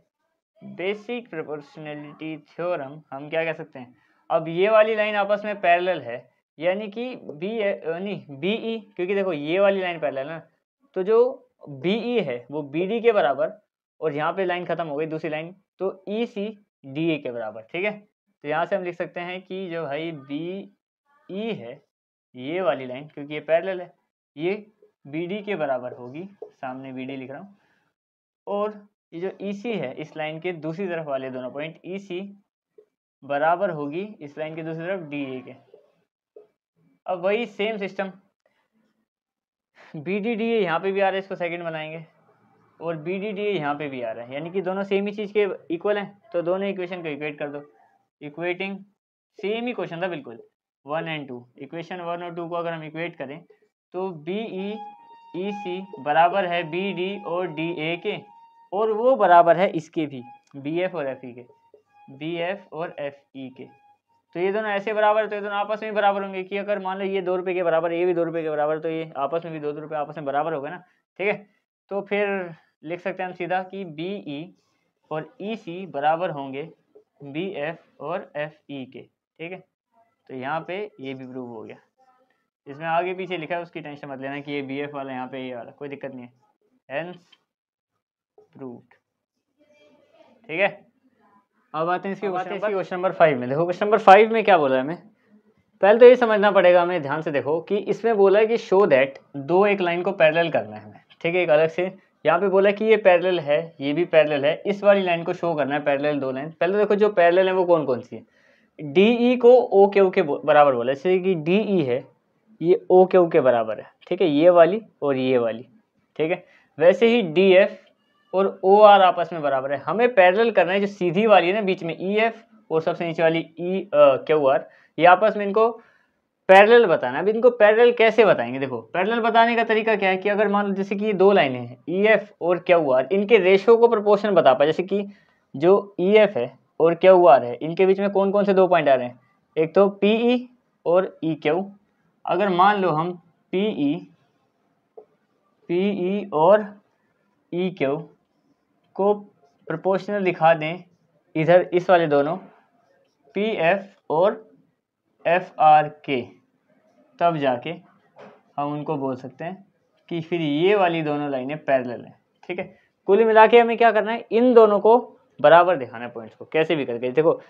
basic proportionality theorem हम क्या कह सकते हैं, अब ये वाली लाइन आपस में पैरेलल है, यानी कि BE, क्योंकि देखो ये वाली लाइन पैरेलल है ना, तो जो BE है वो BD के बराबर, और यहाँ पे लाइन खत्म हो गई दूसरी लाइन, तो EC DA के बराबर, ठीक है। तो यहाँ से हम लिख सकते हैं कि जो भाई BE है ये वाली लाइन, क्योंकि ये पैरेलल है, ये BD के बराबर होगी, सामने BD लिख रहा हूँ, और ये जो EC है इस लाइन के दूसरी तरफ वाले दोनों पॉइंट EC बराबर होगी इस लाइन के दूसरी तरफ DA के। अब वही सेम सिस्टम, BDDA यहाँ पे भी आ रहा है, इसको सेकंड बनाएंगे, और BDDA यहाँ पे भी आ रहा है, यानी कि दोनों सेम ही चीज़ के इक्वल हैं, तो दोनों इक्वेशन को इक्वेट कर दो। इक्वेटिंग सेम ही क्वेश्चन था बिल्कुल, 1 और 2, इक्वेशन 1 और 2 को अगर हम इक्वेट करें तो BE EC बराबर है BD और DA के, और वो बराबर है इसके भी, BF और FE के, BF और FE के। तो ये दोनों ऐसे बराबर है तो ये दोनों आपस में बराबर होंगे, कि अगर मान लो ये 2 रुपये के बराबर, ये भी 2 रुपये के बराबर, तो ये आपस में भी 2 रुपये आपस में बराबर हो गए ना, ठीक है। तो फिर लिख सकते हैं हम सीधा कि BE और EC बराबर होंगे BF और FE के, ठीक है। तो यहाँ पे ये भी प्रूव हो गया। इसमें आगे पीछे लिखा है उसकी टेंशन मत लेना कि ये BF वाला यहाँ पे ये वाला, कोई दिक्कत नहीं है, हेंस प्रूव्ड, ठीक है। अब आते हैं इसके क्वेश्चन नंबर 5 में। देखो क्वेश्चन नंबर 5 में क्या बोला है हमें, पहले तो ये समझना पड़ेगा हमें, ध्यान से देखो कि इसमें बोला है कि शो दैट दो एक लाइन को पैरेलल करना है हमें, ठीक है। एक अलग से यहाँ पे बोला है कि ये पैरेलल है, ये भी पैरेलल है, इस वाली लाइन को शो करना है पैरेलल दो लाइन। पहले तो देखो जो पैरेलल है वो कौन कौन सी है, DE को OQ के बराबर बोला है, जैसे कि DE है ये OQ के बराबर है, ठीक है, ये वाली और ये वाली, ठीक है। वैसे ही DF और OR आपस में बराबर है, हमें पैरेलल करना है जो सीधी वाली है ना बीच में EF और सबसे नीचे वाली QR, ये आपस में इनको पैरेलल बताना है। अब इनको पैरेलल कैसे बताएंगे, देखो पैरेलल बताने का तरीका क्या है कि अगर मान लो जैसे कि ये दो लाइनें हैं EF और QR, इनके रेशियो को प्रोपोर्शन बता पाए, जैसे कि जो EF है और QR है इनके बीच में कौन कौन से दो पॉइंट आ रहे हैं, एक तो PE और EQ। अगर मान लो हम PE और EQ को प्रोपोर्शनल दिखा दें इधर इस वाले दोनों PF और FR के, तब जाके हम उनको बोल सकते हैं कि फिर ये वाली दोनों लाइनें पैरेलल हैं, ठीक है। कुल मिला के हमें क्या करना है, इन दोनों को बराबर दिखाना है पॉइंट्स को, कैसे भी करके। देखो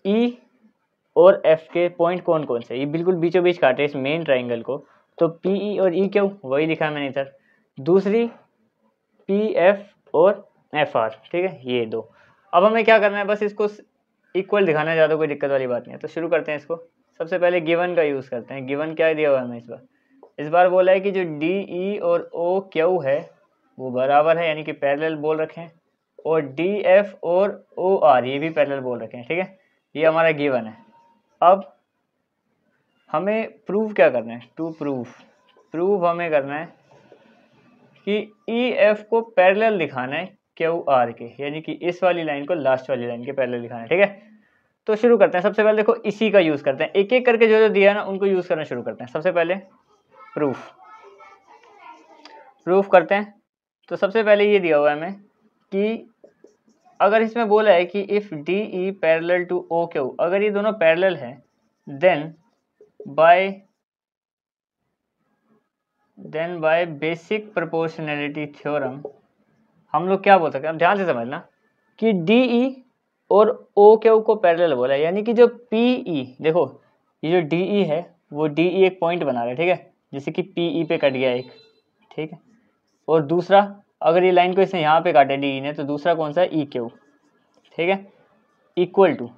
E और F के पॉइंट कौन कौन से, ये बिल्कुल बीचों बीच काटे इस मेन ट्राइंगल को, तो PE और EQ वही लिखा है मैंने इधर, दूसरी PF और FR, ठीक है, ये दो। अब हमें क्या करना है, बस इसको इक्वल दिखाना है, ज़्यादा कोई दिक्कत वाली बात नहीं है। तो शुरू करते हैं इसको, सबसे पहले गिवन का यूज़ करते हैं। गिवन क्या दिया हुआ है हमें इस बार बोला है कि जो DE और OQ है वो बराबर है, यानी कि पैरेलल बोल रखे हैं, और DF और OR ये भी पैरेलल बोल रखे हैं, ठीक है, ये हमारा गिवन है। अब हमें प्रूव क्या करना है, टू प्रूव हमें करना है कि EF को पैरेलल दिखाना है QR के, यानी कि इस वाली लाइन को लास्ट वाली लाइन के पैरेलल दिखाना है, ठीक है। तो शुरू करते हैं, सबसे पहले देखो इसी का यूज़ करते हैं, एक एक करके जो जो दिया है ना उनको यूज़ करना शुरू करते हैं। सबसे पहले प्रूफ करते हैं। तो सबसे पहले ये दिया हुआ है हमें कि अगर इसमें बोला है कि if DE parallel to OQ, अगर ये दोनों पैरेलल हैं, then by then by basic proportionality theorem हम लोग क्या बोल सकते हैं, अब ध्यान से समझना कि DE और OQ को पैरेलल बोला है, यानी कि जो PE, देखो ये जो DE है वो DE एक पॉइंट बना रहा है, ठीक है, जैसे कि PE पे कट गया एक, ठीक है, और दूसरा अगर ये लाइन को इसने यहाँ पे काटा DE ने, तो दूसरा कौन सा है, EQ, ठीक है, इक्वल टू,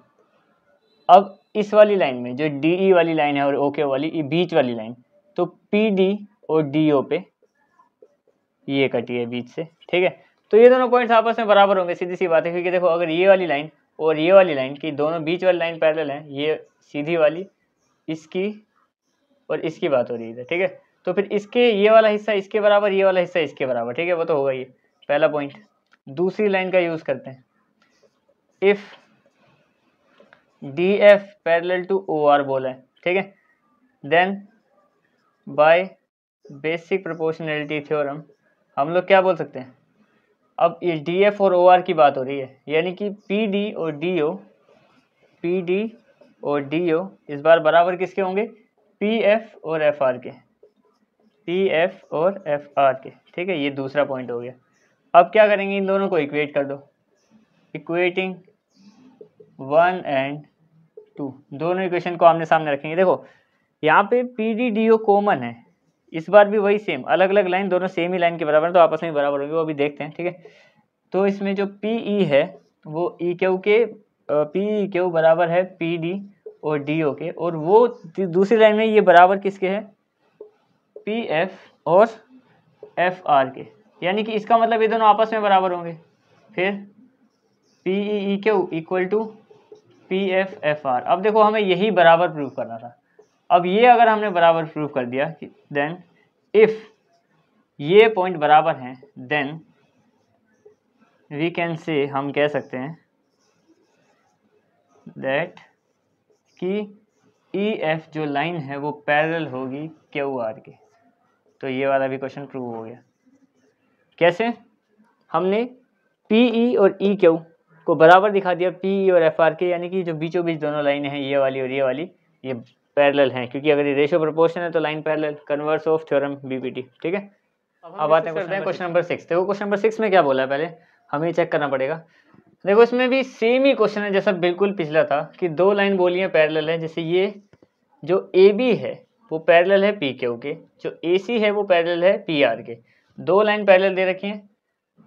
अब इस वाली लाइन में जो DE वाली लाइन है और OQ वाली, ये बीच वाली लाइन, तो PD और DO पे ये कटी है बीच से, ठीक है, तो ये दोनों पॉइंट्स आपस में बराबर होंगे, सीधी सी बात है, क्योंकि देखो अगर ये वाली लाइन और ये वाली लाइन की दोनों बीच वाली लाइन पैरेलल हैं, ये सीधी वाली इसकी और इसकी बात हो रही है, ठीक है, तो फिर इसके ये वाला हिस्सा इसके बराबर, ये वाला हिस्सा इसके बराबर, ठीक है, वो तो होगा ये पहला पॉइंट। दूसरी लाइन का यूज करते हैं, if DF parallel to OR बोला है, ठीक है, then by basic proportionality theorem हम लोग क्या बोल सकते हैं, अब ये DF और OR की बात हो रही है, यानी कि PD और DO इस बार बराबर किसके होंगे, PF और FR के, ठीक है, ये दूसरा पॉइंट हो गया। अब क्या करेंगे, इन दोनों को इक्वेट कर दो, इक्वेटिंग 1 एंड 2, दोनों इक्वेशन को आमने सामने रखेंगे। देखो यहाँ पे PD DO कॉमन है, इस बार भी वही सेम, अलग अलग लाइन दोनों सेम ही लाइन के बराबर है, तो आपस में बराबर होंगे, वो अभी देखते हैं, ठीक है। तो इसमें जो PE है वो EQ के PEQ बराबर है PD और DO के, और वो दूसरी लाइन में ये बराबर किसके है, PF और FR के, यानी कि इसका मतलब ये दोनों आपस में बराबर होंगे। फिर PEQ equal to PF FR। अब देखो हमें यही बराबर प्रूव करना था, अब ये अगर हमने बराबर प्रूव कर दिया, देन इफ ये पॉइंट बराबर हैं, देन वी कैन से, हम कह सकते हैं दैट कि EF जो लाइन है वो पैरेलल होगी QR के। तो ये वाला भी क्वेश्चन प्रूव हो गया। कैसे, हमने PE और EQ को बराबर दिखा दिया PE और FR के, यानी कि जो बीचों बीच दोनों लाइनें हैं, ये वाली और ये वाली, ये पैरेलल हैं, क्योंकि अगर ये रेशियो प्रोपोर्शन है तो line parallel, converse of theorem BPT, ठीक है। अब आते हैं क्वेश्चन नंबर 6। देखो क्वेश्चन नंबर 6 में क्या बोला है, पहले हमें चेक करना पड़ेगा। देखो इसमें भी सेम ही क्वेश्चन है जैसा बिल्कुल पिछला था, कि दो लाइन बोलियां पैरेलल है, जैसे ये जो AB है वो पैरेलल है PQ के, जो AC है वो पैरेलल है PR के, दो लाइन पैरेलल दे रखी हैं,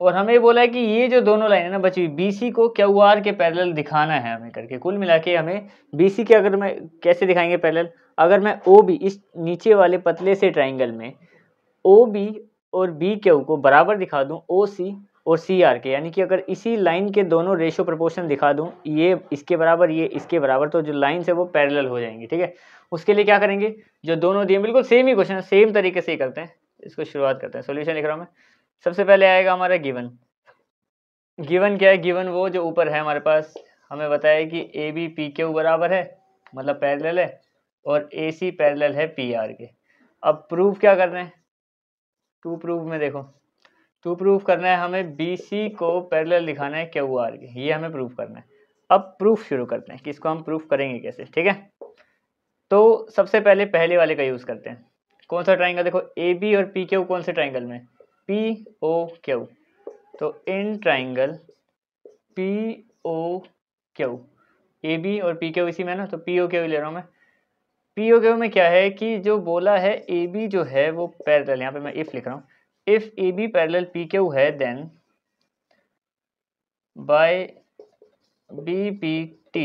और हमें बोला है कि ये जो दोनों लाइन है ना बची हुई, BC को QR के पैरेलल दिखाना है हमें करके। कुल मिला के हमें BC के अगर मैं कैसे दिखाएंगे पैरेलल, अगर मैं OB इस नीचे वाले पतले से ट्राइंगल में OB और BQ को बराबर दिखा दूं OC और CR के, यानी कि अगर इसी लाइन के दोनों रेशियो प्रोपोर्शन दिखा दूं, ये इसके बराबर ये इसके बराबर, तो जो लाइन है वो पैरेलल हो जाएंगी, ठीक है। उसके लिए क्या करेंगे, जो दोनों दिए बिल्कुल सेम ही क्वेश्चन, सेम तरीके से ही करते हैं। इसको शुरुआत करते हैं, सॉल्यूशन लिख रहा हूँ मैं। सबसे पहले आएगा हमारा गिवन। गिवन क्या है, गिवन वो जो ऊपर है हमारे पास, हमें बताया कि AB PQ बराबर है, मतलब पैरेलल है, और AC पैरेलल है PR के। अब प्रूफ क्या करना है, टू प्रूफ में देखो, टू प्रूफ करना है हमें BC को पैरेलल दिखाना है QR के, ये हमें प्रूफ करना है। अब प्रूफ शुरू करते हैं कि इसको हम प्रूफ करेंगे कैसे, ठीक है। तो सबसे पहले पहले वाले का यूज़ करते हैं। कौन सा ट्राइंगल, देखो AB और PQ कौन से ट्राइंगल में, POQ, तो इन ट्राइंगल POQ, AB और PQ इसी में ना, तो POQ ले रहा हूँ मैं। POQ में क्या है कि जो बोला है AB जो है वो पैरेलल, यहाँ पे मैं इफ लिख रहा हूँ, इफ AB पैरेलल PQ है, देन बाय BPT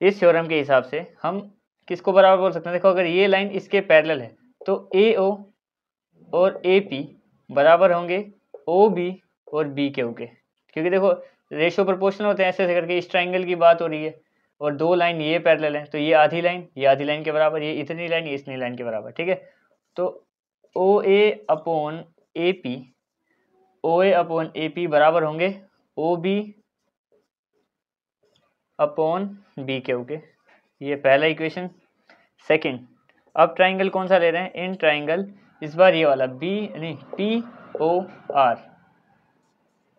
इस थ्योरम के हिसाब से हम किसको बराबर बोल सकते हैं। देखो अगर ये लाइन इसके पैरेलल है तो AO और AP बराबर होंगे OB और BQ के, क्योंकि देखो रेशियो प्रोपोर्शनल होते हैं, ऐसे ऐसे करके इस ट्राइंगल की बात हो रही है, और दो लाइन ये पैरेलल है, तो ये आधी लाइन के बराबर, ये इतनी लाइन ये इतनी लाइन के बराबर, ठीक है। तो OA अपॉन AP बराबर होंगे OB अपॉन BQ के, ये पहला इक्वेशन। सेकंड, अब ट्राइंगल कौन सा ले रहे हैं, इन ट्राइंगल इस बार ये वाला POR,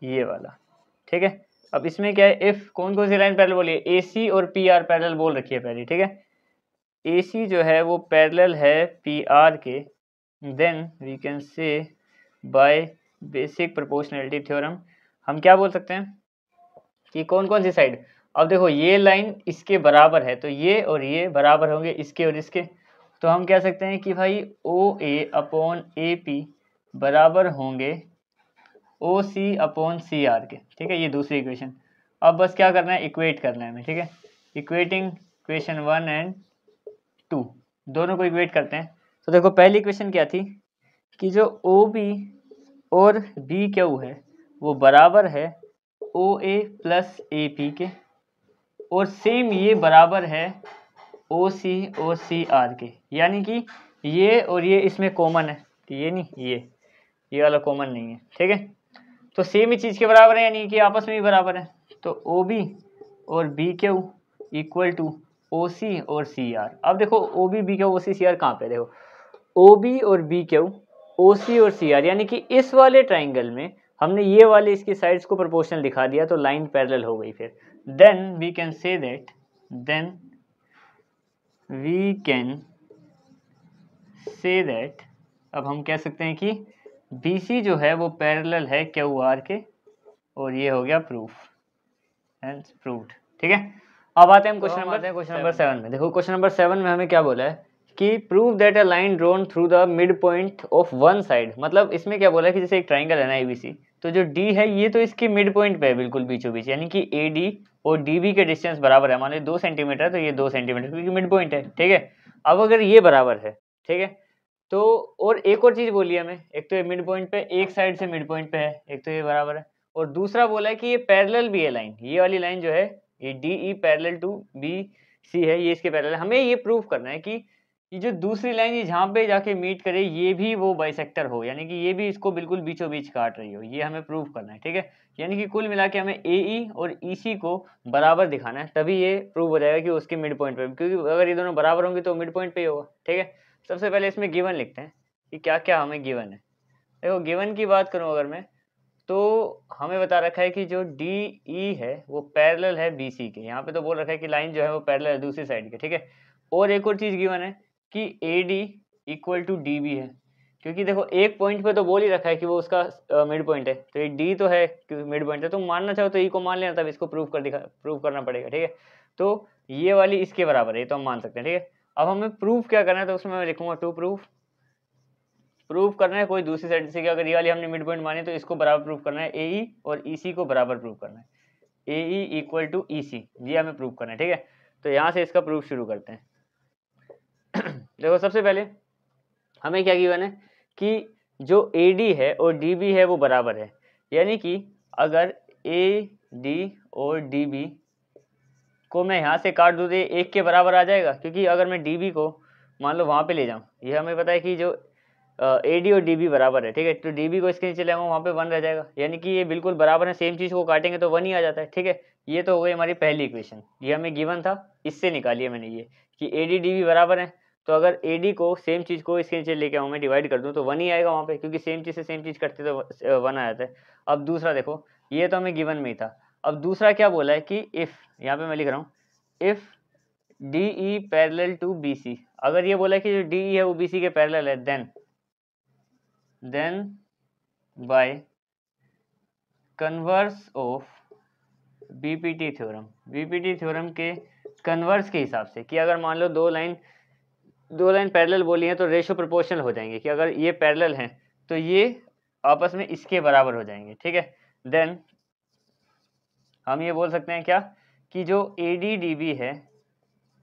ये वाला, ठीक है। अब इसमें क्या है, इफ कौन कौन सी लाइन पैरेलल बोली है, AC और PR पैरेलल बोल रखी है पहले, ठीक है। AC जो है वो पैरेलल है PR के, then we can say by basic proportionality theorem हम क्या बोल सकते हैं कि कौन कौन सी साइड, अब देखो ये लाइन इसके बराबर है तो ये और ये बराबर होंगे इसके और इसके, तो हम कह सकते हैं कि भाई ओ ए अपॉन ए पी बराबर होंगे ओ सी अपॉन सी आर के। ठीक है, ये दूसरी इक्वेशन। अब बस क्या करना है, इक्वेट करना है हमें। ठीक है, इक्वेटिंग इक्वेशन 1 एंड 2 दोनों को इक्वेट करते हैं। तो देखो पहली इक्वेशन क्या थी कि जो ओ बी और बी क्यू है वो बराबर है ओ ए प्लस ए पी के, और सेम ये बराबर है ओ सी और सी आर के, यानी कि ये और ये इसमें कॉमन है, ये नहीं ये वाला कॉमन नहीं है। ठीक है, तो सेम ही चीज़ के बराबर है, यानी कि आपस में ही बराबर है। तो ओ बी और B Q equal to O C और सी आर। अब देखो O B Q O C C R कहाँ पे, देखो ओ बी और बी क्यू ओ सी और सी आर, यानी कि इस वाले ट्राइंगल में हमने ये वाले इसकी साइड्स को प्रोपोर्शनल दिखा दिया तो लाइन पैरेलल हो गई। फिर then we can say that अब हम कह सकते हैं कि बी सी जो है वो पैरेलल है क्यू आर के, और ये हो गया प्रूफ, हेंस प्रूव्ड। ठीक है, अब आते हैं हम क्वेश्चन नंबर 7 में। देखो क्वेश्चन नंबर 7 में हमें क्या बोला है कि prove that a line drawn through the mid point of one side. मतलब इसमें क्या बोला है कि जैसे एक ट्राइंगल है ना एबीसी, तो जो डी है ये तो इसके मिड पॉइंट पे है बिल्कुल बीचों बीच, यानी कि ए डी और डी बी के डिस्टेंस बराबर है। मान लो 2 सेंटीमीटर तो ये 2 सेंटीमीटर क्योंकि मिड पॉइंट है। ठीक है, अब अगर ये बराबर है, ठीक है, तो और एक और चीज बोली है हमें, एक तो ये मिड पॉइंट पे एक साइड से मिड पॉइंट पे है, एक तो ये बराबर है, और दूसरा बोला है कि ये पैरेलल भी है लाइन, ये वाली लाइन जो है ये D E parallel to B C है, ये इसके पैरेलल। हमें ये प्रूव करना है कि ये जो दूसरी लाइन ये जहाँ पे जाके मीट करे ये भी वो बाइसेक्टर हो, यानी कि ये भी इसको बिल्कुल बीचों बीच काट रही हो, ये हमें प्रूव करना है। ठीक है, यानी कि कुल मिला के हमें ए ई और ई सी को बराबर दिखाना है, तभी ये प्रूव हो जाएगा कि उसके मिड पॉइंट पे, क्योंकि अगर ये दोनों बराबर होंगे तो मिड पॉइंट पे ही होगा। ठीक है, सबसे पहले इसमें गिवन लिखते हैं कि क्या क्या हमें गिवन है। देखो गिवन की बात करूं अगर मैं, तो हमें बता रखा है कि जो डी ई है वो पैरेलल है बी सी के, यहाँ पे तो बोल रखा है कि लाइन जो है वो पैरेलल है दूसरी साइड के। ठीक है, और एक और चीज़ गिवन है कि A D equal to D B है, क्योंकि देखो एक पॉइंट पे तो बोल ही रखा है कि वो उसका मिड पॉइंट है, तो ये डी तो है क्योंकि मिड पॉइंट है, तुम मानना चाहो तो ई को मान लेना, तब इसको प्रूव करना पड़ेगा। ठीक है, तो ये वाली इसके बराबर है, ये तो हम मान सकते हैं। ठीक है, अब हमें प्रूफ क्या करना है, तो उसमें मैं लिखूंगा टू प्रूफ करना है कोई दूसरी साइड से कि अगर ये वाली हमने मिड पॉइंट मानी तो इसको बराबर प्रूफ करना है, ए ई और ई सी को बराबर प्रूफ करना है, ए ई इक्वल टू ई सी, ये हमें प्रूफ करना है। ठीक है, तो यहाँ से इसका प्रूफ शुरू करते हैं। देखो सबसे पहले हमें क्या गिवन है कि जो ए डी है और डी बी है वो बराबर है, यानी कि अगर ए डी और डी बी को मैं यहाँ से काट दूँ तो ये एक के बराबर आ जाएगा, क्योंकि अगर मैं डी बी को मान लो वहाँ पे ले जाऊँ, ये हमें पता है कि जो ए डी और डी बी बराबर है। ठीक है, तो डी बी को इसके नीचे ले आऊँगा वहाँ पे 1 रह जाएगा, यानी कि ये बिल्कुल बराबर है, सेम चीज़ को काटेंगे तो 1 ही आ जाता है। ठीक है, ये तो हो गई हमारी पहली इक्वेशन, ये हमें गिवन था, इससे निकाली है मैंने ये कि ए डी डी बी बराबर है, तो अगर ए डी को सेम चीज़ को इसके नीचे लेके आऊँ मैं डिवाइड कर दूँ तो 1 ही आएगा वहाँ पे, क्योंकि सेम चीज़ से सेम चीज़ करते तो 1 आ जाता है। अब दूसरा देखो, ये तो हमें गिवन में ही था, अब दूसरा क्या बोला है कि इफ़, यहाँ पे मैं लिख रहा हूँ if D E parallel to B C, अगर ये बोला है कि जो डी ई है वो बी सी के पैरेलल है, then by converse of BPT theorem के कन्वर्स के हिसाब से, कि अगर मान लो दो लाइन पैरेलल बोली हैं तो रेशो प्रोपोर्शनल हो जाएंगे, कि अगर ये पैरेलल हैं तो ये आपस में इसके बराबर हो जाएंगे। ठीक है, देन हम ये बोल सकते हैं क्या कि जो ए डी डी बी है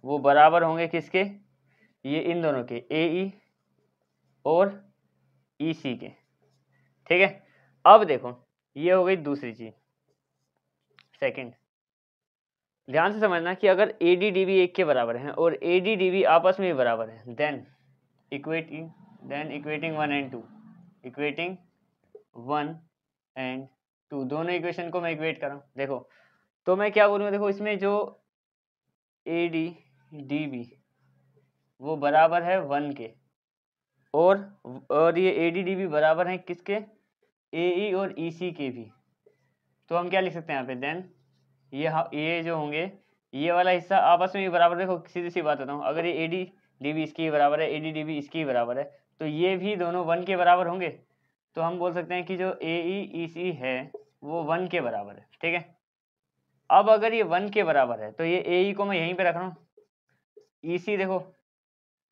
वो बराबर होंगे किसके, ये इन दोनों के, ए ई और ई सी के। ठीक है, अब देखो ये हो गई दूसरी चीज। सेकंड, ध्यान से समझना कि अगर ए डी डी बी एक के बराबर है और ए डी डी बी आपस में भी बराबर है, then equating 1 and 2, equating 1 and 2 दोनों इक्वेशन को मैं इक्वेट कर रहा हूँ। देखो तो मैं क्या बोलूँगा, देखो इसमें जो ए डी डी बी वो बराबर है 1 के, और ये ए डी डी बी बराबर है किसके, ए ई और ई सी के भी, तो हम क्या लिख सकते हैं यहाँ पे, देन ये जो होंगे ये वाला हिस्सा आपस में भी बराबर, देखो सीधी सी बात बताऊँ, अगर ये AD DB इसकी बराबर है, AD DB इसकी बराबर है, तो ये भी दोनों 1 के बराबर होंगे। तो हम बोल सकते हैं कि जो AE EC है वो 1 के बराबर है, ठीक है। अब अगर ये 1 के बराबर है तो ये AE को मैं यहीं पे रख रहा हूँ, EC देखो,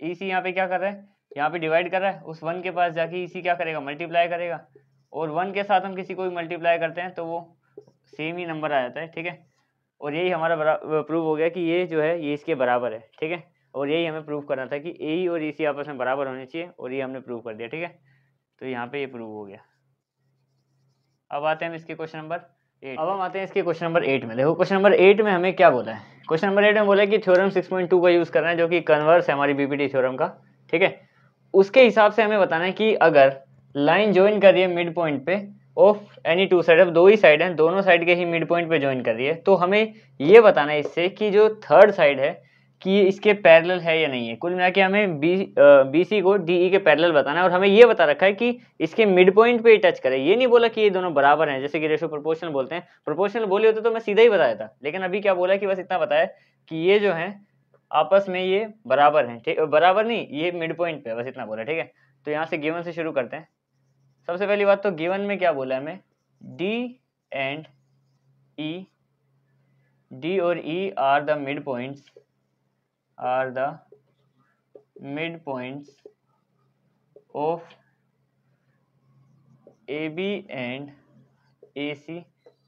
EC यहाँ पे क्या कर रहा है, यहाँ पे डिवाइड कर रहा है, उस 1 के पास जाके EC क्या करेगा, मल्टीप्लाई करेगा, और 1 के साथ हम किसी को भी मल्टीप्लाई करते हैं तो वो सेम ही नंबर आ जाता है, ठीक है। और यही हमारा प्रूव हो गया कि ये जो है ये इसके बराबर है, ठीक है। और यही हमें प्रूव करना था कि AE और EC आपस में बराबर होने चाहिए, और ये हमने प्रूव कर दिया, ठीक है। तो यहाँ पे ये प्रूव हो गया। अब आते हैं इसके क्वेश्चन नंबर 8। अब हम आते हैं इसके क्वेश्चन नंबर 8 में। देखो क्वेश्चन नंबर 8 में हमें क्या बोला है, क्वेश्चन नंबर 8 में बोला है कि थ्योरम 6.2 का यूज़ करना है, जो कि कन्वर्स है हमारी BPT थ्योरम का, ठीक है। उसके हिसाब से हमें बताना है कि अगर लाइन ज्वाइन कर रही है मिड पॉइंट पे ऑफ एनी टू साइड, अब दो ही साइड हैं, दोनों साइड के ही मिड पॉइंट पे ज्वाइन कर रही है, तो हमें ये बताना है इससे कि जो थर्ड साइड है कि ये इसके पैरेलल है या नहीं है। कुल मिला के हमें BC को DE के पैरेलल बताना है, और हमें ये बता रखा है कि इसके मिड पॉइंट पे टच करे। ये नहीं बोला कि ये दोनों बराबर हैं, जैसे कि रेशो प्रोपोर्शनल बोलते हैं। प्रोपोर्शनल बोले होते तो मैं सीधा ही बताया था, लेकिन अभी क्या बोला कि बस इतना बताया कि ये जो है आपस में ये बराबर हैं, ठीक, बराबर नहीं, ये मिड पॉइंट पे, बस इतना बोला, ठीक है। तो यहाँ से गिवन से शुरू करते हैं। सबसे पहली बात तो गिवन में क्या बोला है हमें, D एंड E, D और E are the mid points, are the mid points of AB and AC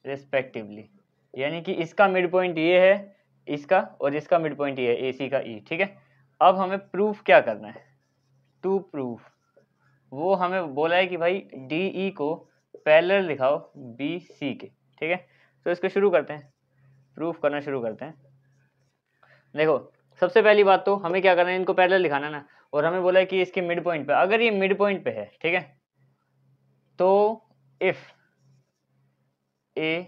respectively. यानी कि इसका मिड पॉइंट ये है, इसका, और इसका मिड पॉइंट ये है AC का E, ठीक है। अब हमें प्रूफ क्या करना है, टू प्रूफ, वो हमें बोला है कि भाई DE को पैरेलल दिखाओ BC के, ठीक है। तो इसको शुरू करते हैं, प्रूफ करना शुरू करते हैं। देखो सबसे पहली बात तो हमें क्या करना है, इनको पैरेलल दिखाना ना, और हमें बोला है कि इसके मिड पॉइंट पे, अगर ये मिड पॉइंट पे है, ठीक है, तो if A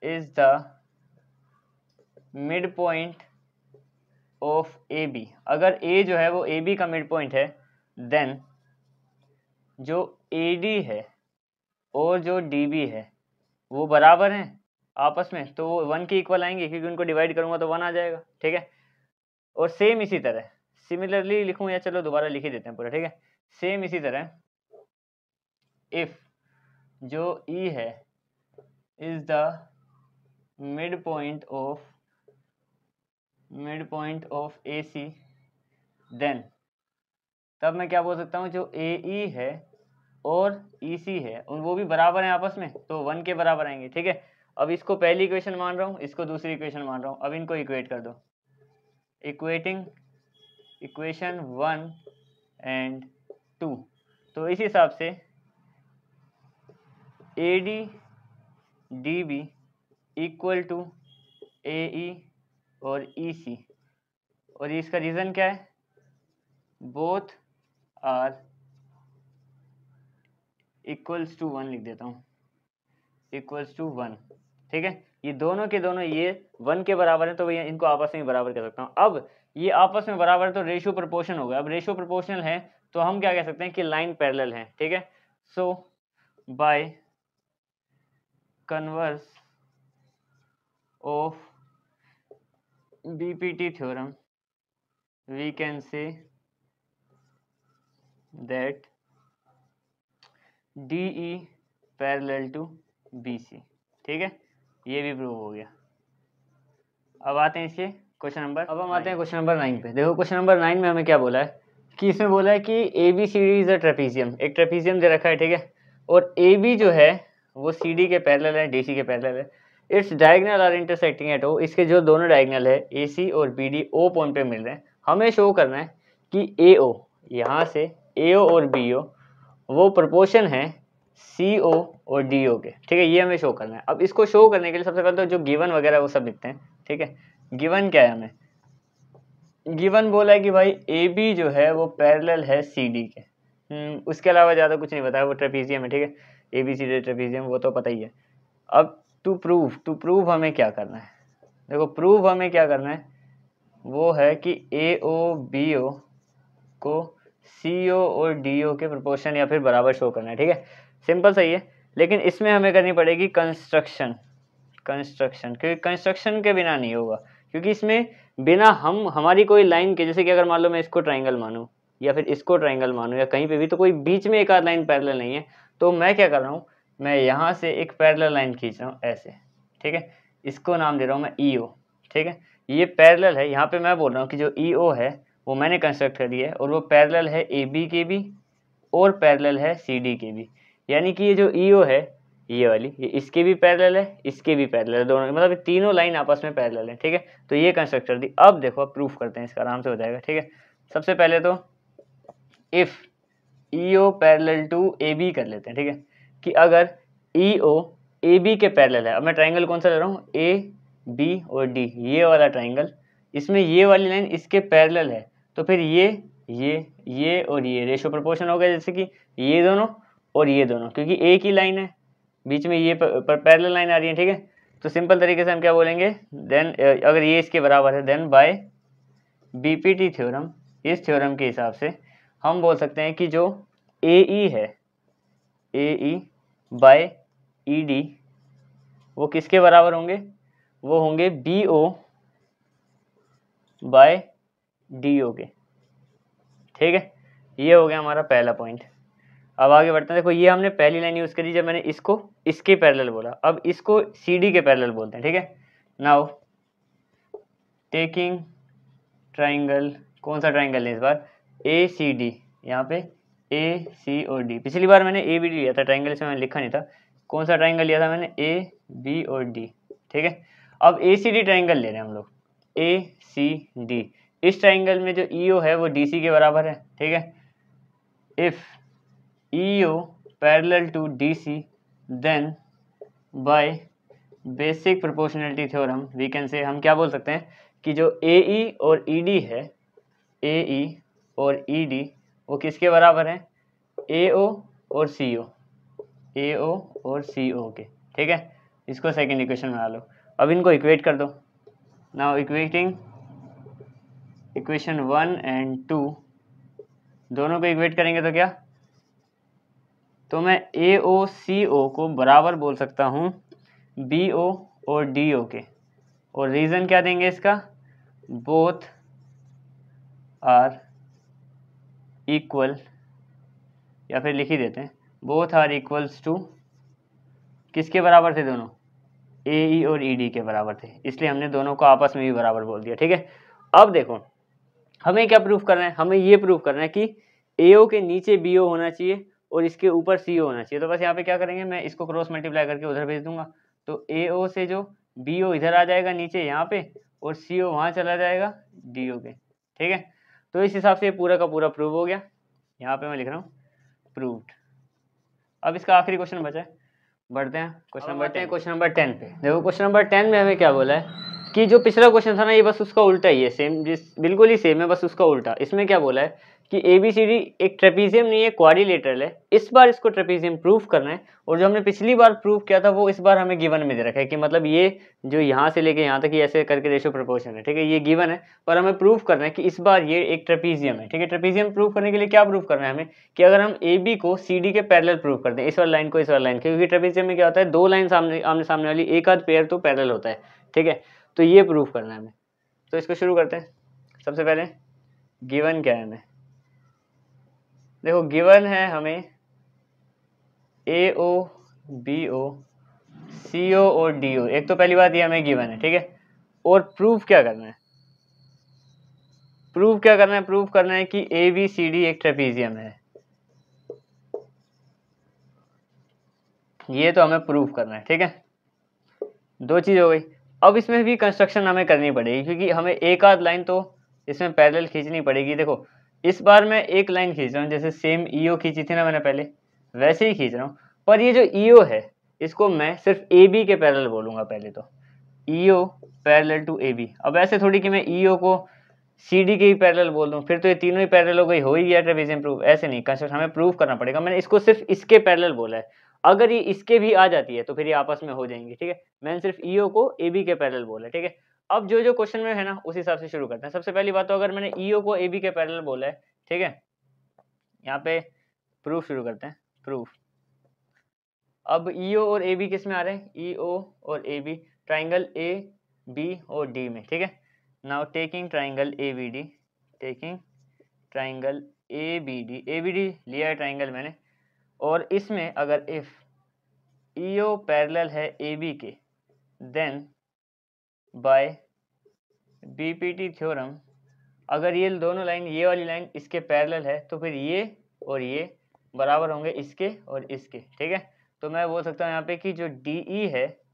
is the mid point of AB, अगर A जो है वो AB का मिड पॉइंट है, देन जो AD है और जो DB है वो बराबर हैं आपस में, तो वो 1 के इक्वल आएंगे, क्योंकि उनको डिवाइड करूंगा तो 1 आ जाएगा, ठीक है। और सेम इसी तरह सिमिलरली लिखूं, या चलो दोबारा लिख ही देते हैं पूरा, ठीक है। सेम इसी तरह इफ जो E है is the mid point of AC, then तब मैं क्या बोल सकता हूँ, जो AE है और EC है उन वो भी बराबर हैं आपस में, तो 1 के बराबर आएंगे, ठीक है। अब इसको पहली इक्वेशन मान रहा हूँ, इसको दूसरी इक्वेशन मान रहा हूँ, अब इनको इक्वेट कर दो, इक्वेटिंग इक्वेशन 1 एंड 2। तो इस हिसाब से AD DB equal to AE और EC, और इसका रीज़न क्या है, बोथ आर इक्वल्स टू 1 लिख देता हूँ, इक्वल्स टू 1, ठीक है। ये दोनों के दोनों ये 1 के बराबर है, तो भैया इनको आपस में बराबर कर सकता हूँ। अब ये आपस में बराबर है तो रेशियो प्रोपोर्शन होगा। अब रेशियो प्रोपोर्शनल है तो हम क्या कह सकते हैं कि लाइन पैरेलल है, ठीक है। So by converse of BPT theorem we can say that DE parallel to BC, ठीक है, ये भी प्रूव हो गया। अब आते हैं इसके क्वेश्चन नंबर, अब हम आते हैं क्वेश्चन नंबर 9 पे। देखो क्वेश्चन नंबर 9 में हमें क्या बोला है कि इसमें बोला है कि ABCD इज अ ट्रेपीजियम, एक ट्रेपीजियम दे रखा है, ठीक है, और AB जो है वो CD के पैरेलल है, DC के पैरेलल है, its diagonal are intersecting at O, इसके जो दोनों डायगोनल है AC और BD O पॉइंट पे मिल रहे हैं। हमें शो करना है कि AO, यहाँ से AO और BO वो प्रोपोर्शन है CO और DO के, ठीक है, ये हमें शो करना है। अब इसको शो करने के लिए सबसे पहले तो जो गिवन वगैरह वो सब लिखते हैं, ठीक है। गिवन क्या है, हमें गिवन बोला है कि भाई AB जो है वो पैरेलल है CD के, उसके अलावा ज़्यादा कुछ नहीं बताया, वो ट्रेपीजियम है, ठीक है, ABCD ट्रेपीजियम, वो तो पता ही है। अब टू प्रूव हमें क्या करना है, देखो प्रूव हमें क्या करना है वो है कि AO BO को CO और DO के प्रोपोर्शन या फिर बराबर शो करना है, ठीक है। सिंपल सही है, लेकिन इसमें हमें करनी पड़ेगी कंस्ट्रक्शन, कंस्ट्रक्शन, क्योंकि कंस्ट्रक्शन के बिना नहीं होगा, क्योंकि इसमें बिना हमारी कोई लाइन के, जैसे कि अगर मान लो मैं इसको ट्राइंगल मानूं या फिर इसको ट्राइंगल मानूं या कहीं पे भी, तो कोई बीच में एक आध लाइन पैरेलल नहीं है। तो मैं क्या कर रहा हूँ, मैं यहाँ से एक पैरेलल लाइन खींच रहा हूँ ऐसे, ठीक है, इसको नाम दे रहा हूँ मैं EO, ठीक है। ये पैरेलल है, यहाँ पे मैं बोल रहा हूँ कि जो EO है वो मैंने कंस्ट्रक्ट करी है और वो पैरेलल है AB के भी और पैरेलल है CD के भी। यानी कि ये जो EO है ये वाली, ये इसके भी पैरेलल है, इसके भी पैरेलल है, दोनों मतलब तीनों लाइन आपस में पैरेलल है, ठीक है। तो ये कंस्ट्रक्ट कर दी। अब देखो, अब प्रूफ करते हैं, इसका आराम से हो जाएगा, ठीक है। सबसे पहले तो if EO parallel to AB कर लेते हैं, ठीक है, कि अगर EO AB के पैरेलल है। अब मैं ट्राइंगल कौन सा ले रहा हूँ, AB और D, ये वाला ट्राइंगल, इसमें ये वाली लाइन इसके पैरेलल है, तो फिर ये और ये रेशो प्रोपोर्शन हो गया, जैसे कि ये दोनों और ये दोनों, क्योंकि एक ही लाइन है, बीच में ये पैरेलल लाइन आ रही है, ठीक है। तो सिंपल तरीके से हम क्या बोलेंगे, देन अगर ये इसके बराबर है, देन बाय BPT थ्योरम, इस थ्योरम के हिसाब से हम बोल सकते हैं कि जो AE है, AE बाय ED, वो किसके बराबर होंगे, वो होंगे BO बाय DO के, ठीक है। ये हो गया हमारा पहला पॉइंट। अब आगे बढ़ते हैं। देखो, ये हमने पहली लाइन यूज़ करी जब मैंने इसको इसके पैरेलल बोला, अब इसको CD के पैरेलल बोलते हैं, ठीक है। नाउ टेकिंग ट्राइंगल, कौन सा ट्राइंगल है इस बार, ACD, यहाँ पे AC और D। पिछली बार मैंने ABD लिया था ट्राइंगल, इसमें मैंने लिखा नहीं था कौन सा ट्राइंगल लिया था मैंने, AB और D, ठीक है। अब ACD ट्राइंगल ले रहे हैं हम लोग, ACD। इस ट्राइंगल में जो EO है वो DC के बराबर है, ठीक है। If EO parallel to DC, then by basic proportionality theorem we can say, हम क्या बोल सकते हैं कि जो AE और ED है, AE और ED वो किसके बराबर है, AO और CO, AO और CO के, ठीक है। इसको सेकंड इक्वेशन में डालो। अब इनको इक्वेट कर दो। नाउ इक्वेटिंग इक्वेशन 1 एंड 2, दोनों को इक्वेट करेंगे तो क्या, तो मैं AOCO को बराबर बोल सकता हूँ BO और DO के, और रीज़न क्या देंगे इसका, बोथ आर इक्वल, या फिर लिख ही देते हैं बोथ आर इक्वल्स टू, किसके बराबर थे दोनों, AE और ED के बराबर थे, इसलिए हमने दोनों को आपस में भी बराबर बोल दिया, ठीक है। अब देखो, हमें क्या प्रूफ करना है, हमें ये प्रूफ करना है कि AO के नीचे BO होना चाहिए और इसके ऊपर CO होना चाहिए। तो बस यहाँ पे क्या करेंगे, मैं इसको क्रॉस मल्टीप्लाई करके उधर भेज दूंगा, तो AO से जो BO इधर आ जाएगा नीचे यहाँ पे, और CO वहाँ चला जाएगा DO के, ठीक है। तो इस हिसाब से पूरा का पूरा प्रूव हो गया। यहाँ पे मैं लिख रहा हूँ प्रूव्ड। अब इसका आखिरी क्वेश्चन बचा है, बढ़ते हैं क्वेश्चन नंबर 10 पे। देखो, क्वेश्चन नंबर 10 में हमें क्या बोला है कि जो पिछला क्वेश्चन था ना, ये बस उसका उल्टा ही है, सेम, बिल्कुल ही सेम है, बस उसका उल्टा। इसमें क्या बोला है कि ABCD एक ट्रेपीजियम नहीं है, क्वाड्रिलेटरल है। इस बार इसको ट्रेपीजियम प्रूफ करना है, और जो हमने पिछली बार प्रूफ किया था वो इस बार हमें गिवन में दे रखा है कि मतलब ये जो यहाँ से लेके यहाँ तक ये ऐसे करके रेशो प्रोपोर्शन है, ठीक है, ये गिवन है, पर हमें प्रूफ करना है कि इस बार ये एक ट्रेपीजियम है, ठीक है। ट्रेपीजियम प्रूफ करने के लिए क्या प्रूफ करना है हमें, कि अगर हम AB को CD के पैरेलल प्रूफ करते हैं, इस वाली लाइन को इस वाली लाइन के, क्योंकि ट्रेपीजियम में क्या होता है, दो लाइन आमने सामने वाली, एक आध पेयर तो पैरेलल होता है, ठीक है। तो ये प्रूफ करना है हमें। तो इसको शुरू करते हैं। सबसे पहले गिवन क्या है हमें, देखो गिवन है हमें AO BO CO और DO। एक तो पहली बात ये हमें गिवन है, ठीक है। और प्रूफ क्या करना है, प्रूफ क्या करना है, प्रूफ करना है कि ABCD एक ट्रेपीजियम है, ये तो हमें प्रूफ करना है, ठीक है। दो चीज हो गई। अब इसमें भी कंस्ट्रक्शन हमें करनी पड़ेगी, क्योंकि हमें एक आध लाइन तो इसमें पैरेलल खींचनी पड़ेगी। देखो, इस बार मैं एक लाइन खींच रहा हूँ, जैसे सेम EO खींची थी ना मैंने पहले, वैसे ही खींच रहा हूँ, पर ये जो EO है इसको मैं सिर्फ AB के पैरेलल बोलूंगा पहले तो, EO पैरेलल टू AB। अब ऐसे थोड़ी कि मैं EO को CD के ही पैरेलल बोल दूं, फिर तो ये तीनों ही पैरेलल हो ही गया ट्रेपीजियम प्रूफ। ऐसे नहीं, कंस्ट्रक्शन हमें प्रूफ करना पड़ेगा। मैंने इसको सिर्फ इसके पैरेलल बोला है, अगर ये इसके भी आ जाती है तो फिर ये आपस में हो जाएंगी, ठीक है। मैंने सिर्फ EO को AB के पैरेलल बोला है, ठीक है। अब जो जो क्वेश्चन में है ना उस हिसाब से शुरू करते हैं। सबसे पहली बात तो अगर मैंने EO को AB के पैरेलल बोला है, ठीक है, यहाँ पे प्रूफ शुरू करते हैं, प्रूफ। अब EO और AB किस में आ रहे हैं, EO और AB ट्राइंगल ए बी और डी में, ठीक है। Now taking triangle A B D, taking triangle A B D लिया है ट्राइंगल मैंने, और इसमें अगर इफ ईओ पैरेलल है ए बी के, देन बाय बीपीटी थ्योरम अगर ये दोनों लाइन, ये वाली लाइन इसके पैरेलल है तो फिर ये और ये बराबर होंगे इसके और इसके, ठीक है। तो मैं बोल सकता हूँ यहाँ पे कि जो DE है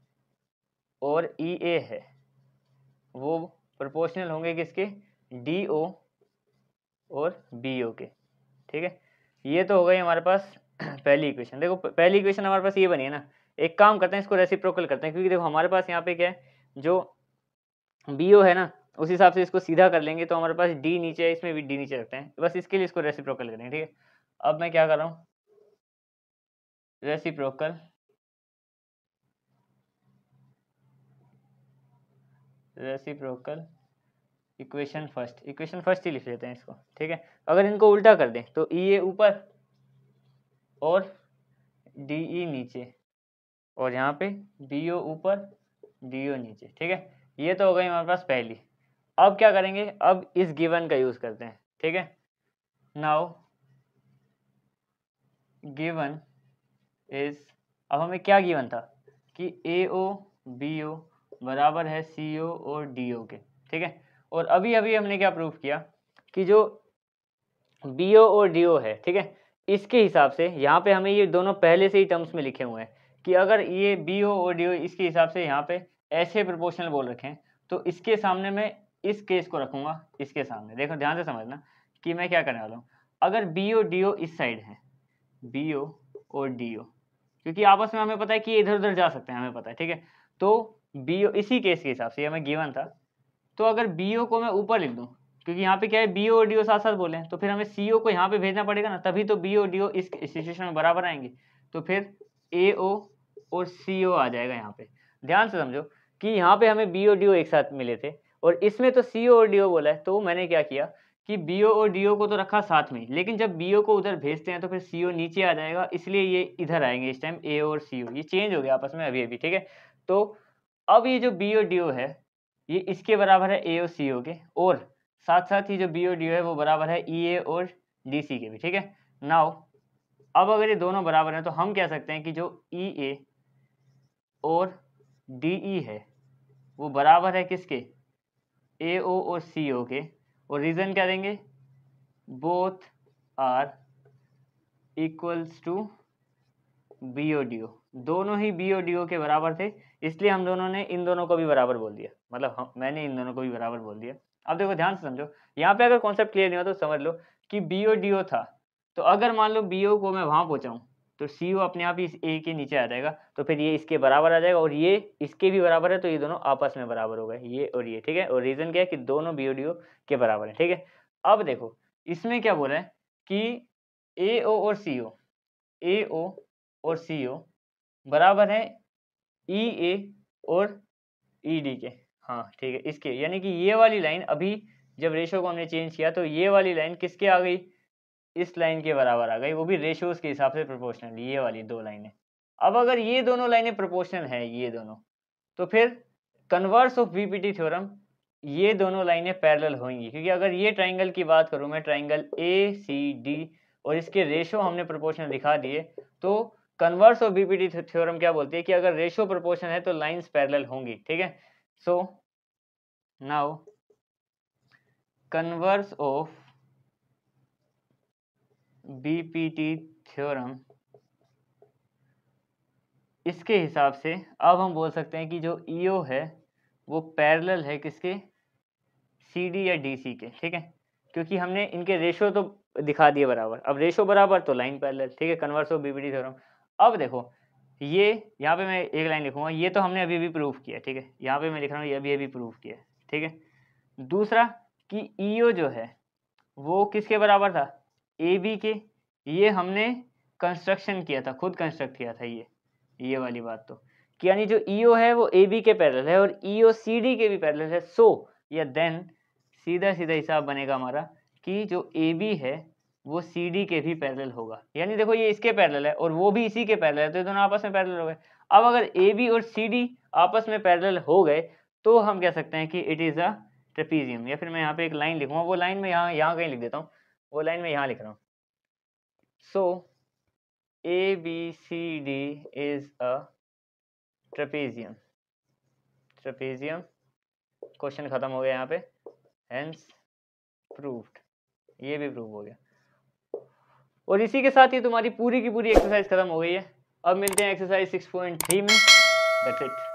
और EA है वो प्रोपोर्शनल होंगे किसके, DO और BO के, ठीक है। ये तो हो गई हमारे पास पहली इक्वेशन। देखो पहली इक्वेशन हमारे पास ये बनी है ना, एक काम करते हैं इसको रेसिप्रोकल करते हैं, क्योंकि देखो हमारे पास यहाँ पे क्या है, जो BO है ना उस हिसाब से इसको सीधा कर लेंगे तो हमारे पास D नीचे है, इसमें भी D नीचे रखते हैं, बस इसके लिए इसको रेसिप्रोकल करेंगे, ठीक है। अब मैं क्या कर रहा हूँ, रेसिप्रोकल इक्वेशन फर्स्ट ही लिख लेते हैं इसको, ठीक है। अगर इनको उल्टा कर दें तो EA ऊपर और DE नीचे, और यहाँ पे BO ऊपर DO नीचे, ठीक है। ये तो हो गई हमारे पास पहली। अब क्या करेंगे, अब इस गिवन का यूज करते हैं, ठीक है। नाउ गिवन इज, अब हमें क्या गिवन था कि AO BO बराबर है CO और DO के, ठीक है। और अभी अभी हमने क्या प्रूफ किया कि जो BO और DO है, ठीक है, इसके हिसाब से यहाँ पे हमें ये दोनों पहले से ही टर्म्स में लिखे हुए हैं कि अगर ये BO और DO इसके हिसाब से यहाँ पे ऐसे प्रोपोर्शनल बोल रखे हैं तो इसके सामने मैं इस केस को रखूंगा इसके सामने। देखो ध्यान से समझना कि मैं क्या करने वाला हूँ। अगर BO DO इस साइड है, BO और DO, क्योंकि आपस में हमें पता है कि इधर उधर जा सकते हैं, हमें पता है, ठीक है। तो BO इसी केस के हिसाब से हमें गिवन था, तो अगर BO को मैं ऊपर लिख दूं, क्योंकि यहाँ पे क्या है BO और DO साथ साथ बोले हैं, तो फिर हमें CO को यहाँ पे भेजना पड़ेगा ना, तभी तो BO और DO इस सिचुएशन में बराबर आएंगे, तो फिर AO और CO आ जाएगा यहाँ पे। ध्यान से समझो कि यहाँ पे हमें BO DO एक साथ मिले थे और इसमें तो CO और DO बोला है, तो मैंने क्या किया कि BO और DO को तो रखा साथ में, लेकिन जब BO को उधर भेजते हैं तो फिर CO नीचे आ जाएगा, इसलिए ये इधर आएंगे इस टाइम AO और CO, ये चेंज हो गया आपस में अभी अभी, ठीक है। तो अब ये जो BO DO है ये इसके बराबर है AO CO के, और साथ साथ ही जो BO DO है वो बराबर है EA और DC के भी, ठीक है। नाउ अब अगर ये दोनों बराबर हैं तो हम कह सकते हैं कि जो EA और DE है वो बराबर है किसके, AO और CO के, और रीजन क्या देंगे, both are equals to BO DO, दोनों ही BO DO के बराबर थे, इसलिए हम दोनों ने इन दोनों को भी बराबर बोल दिया, मतलब मैंने इन दोनों को भी बराबर बोल दिया। अब देखो ध्यान से समझो, यहाँ पे अगर कॉन्सेप्ट क्लियर नहीं हो तो समझ लो कि BO DO था, तो अगर मान लो BO को मैं वहां पहुंचाऊं तो CO अपने आप ही इस A के नीचे आ जाएगा, तो फिर ये इसके बराबर आ जाएगा और ये इसके भी बराबर है, तो ये दोनों आपस में बराबर हो गए, ये और ये, ठीक है। और रीजन क्या है कि दोनों BO DO के बराबर है, ठीक है। अब देखो इसमें क्या बोला है कि AO और CO बराबर है EA और ED के, हाँ ठीक है, इसके, यानी कि ये वाली लाइन अभी जब रेशो को हमने चेंज किया तो ये वाली लाइन किसके आ गई, इस लाइन के बराबर आ गई, वो भी रेशोज के हिसाब से प्रोपोर्शनल, ये वाली दो लाइनें। अब अगर ये दोनों लाइनें प्रोपोर्शनल है ये दोनों, तो फिर कन्वर्स ऑफ बीपीटी थ्योरम ये दोनों लाइनें पैरेलल होंगी, क्योंकि अगर ये ट्राइंगल की बात करूं मैं, ट्राइंगल ACD, और इसके रेशो हमने प्रोपोर्शनल दिखा दिए, तो कन्वर्स ऑफ बीपीटी थ्योरम क्या बोलती है कि अगर रेशो प्रोपोर्शनल है तो लाइंस पैरेलल होंगी, ठीक है। So now converse of BPT theorem, इसके हिसाब से अब हम बोल सकते हैं कि जो EO है वो पैरेलल है किसके, CD या DC के, ठीक है, क्योंकि हमने इनके रेशो तो दिखा दिए बराबर, अब रेशो बराबर तो लाइन पैरेलल, ठीक है, कन्वर्स ऑफ बीपीटी थ्योरम। अब देखो ये यहाँ पे मैं एक लाइन लिखूंगा, ये तो हमने अभी अभी प्रूफ किया, ठीक है, यहाँ पे मैं लिख रहा हूँ ये अभी अभी प्रूफ किया, ठीक है। दूसरा कि EO जो है वो किसके बराबर था, AB के, ये हमने कंस्ट्रक्शन किया था, खुद कंस्ट्रक्ट किया था ये वाली बात, तो कि यानी जो EO है वो AB के पैरेलल है और EO CD के भी पैरेलल है, सो या देन सीधा सीधा हिसाब बनेगा हमारा कि जो AB है वो CD के भी पैरेलल होगा, यानी देखो ये इसके पैरेलल है और वो भी इसी के पैरेलल है, तो ये दोनों आपस में पैरेलल हो गए। अब अगर ए बी और सी डी आपस में पैरेलल हो गए तो हम कह सकते हैं कि इट इज़ अ ट्रेपीजियम। या फिर मैं यहाँ पे एक लाइन लिखूँगा, वो लाइन मैं यहाँ कहीं लिख देता हूँ, वो लाइन मैं यहाँ लिख रहा हूँ। So A B C D is a trapezium. Trapezium, question खत्म हो गया यहाँ पे, हेंस प्रूव्ड, ये भी प्रूव हो गया। और इसी के साथ ही तुम्हारी पूरी की पूरी एक्सरसाइज खत्म हो गई है। अब मिलते हैं एक्सरसाइज 6.3 में। That's it.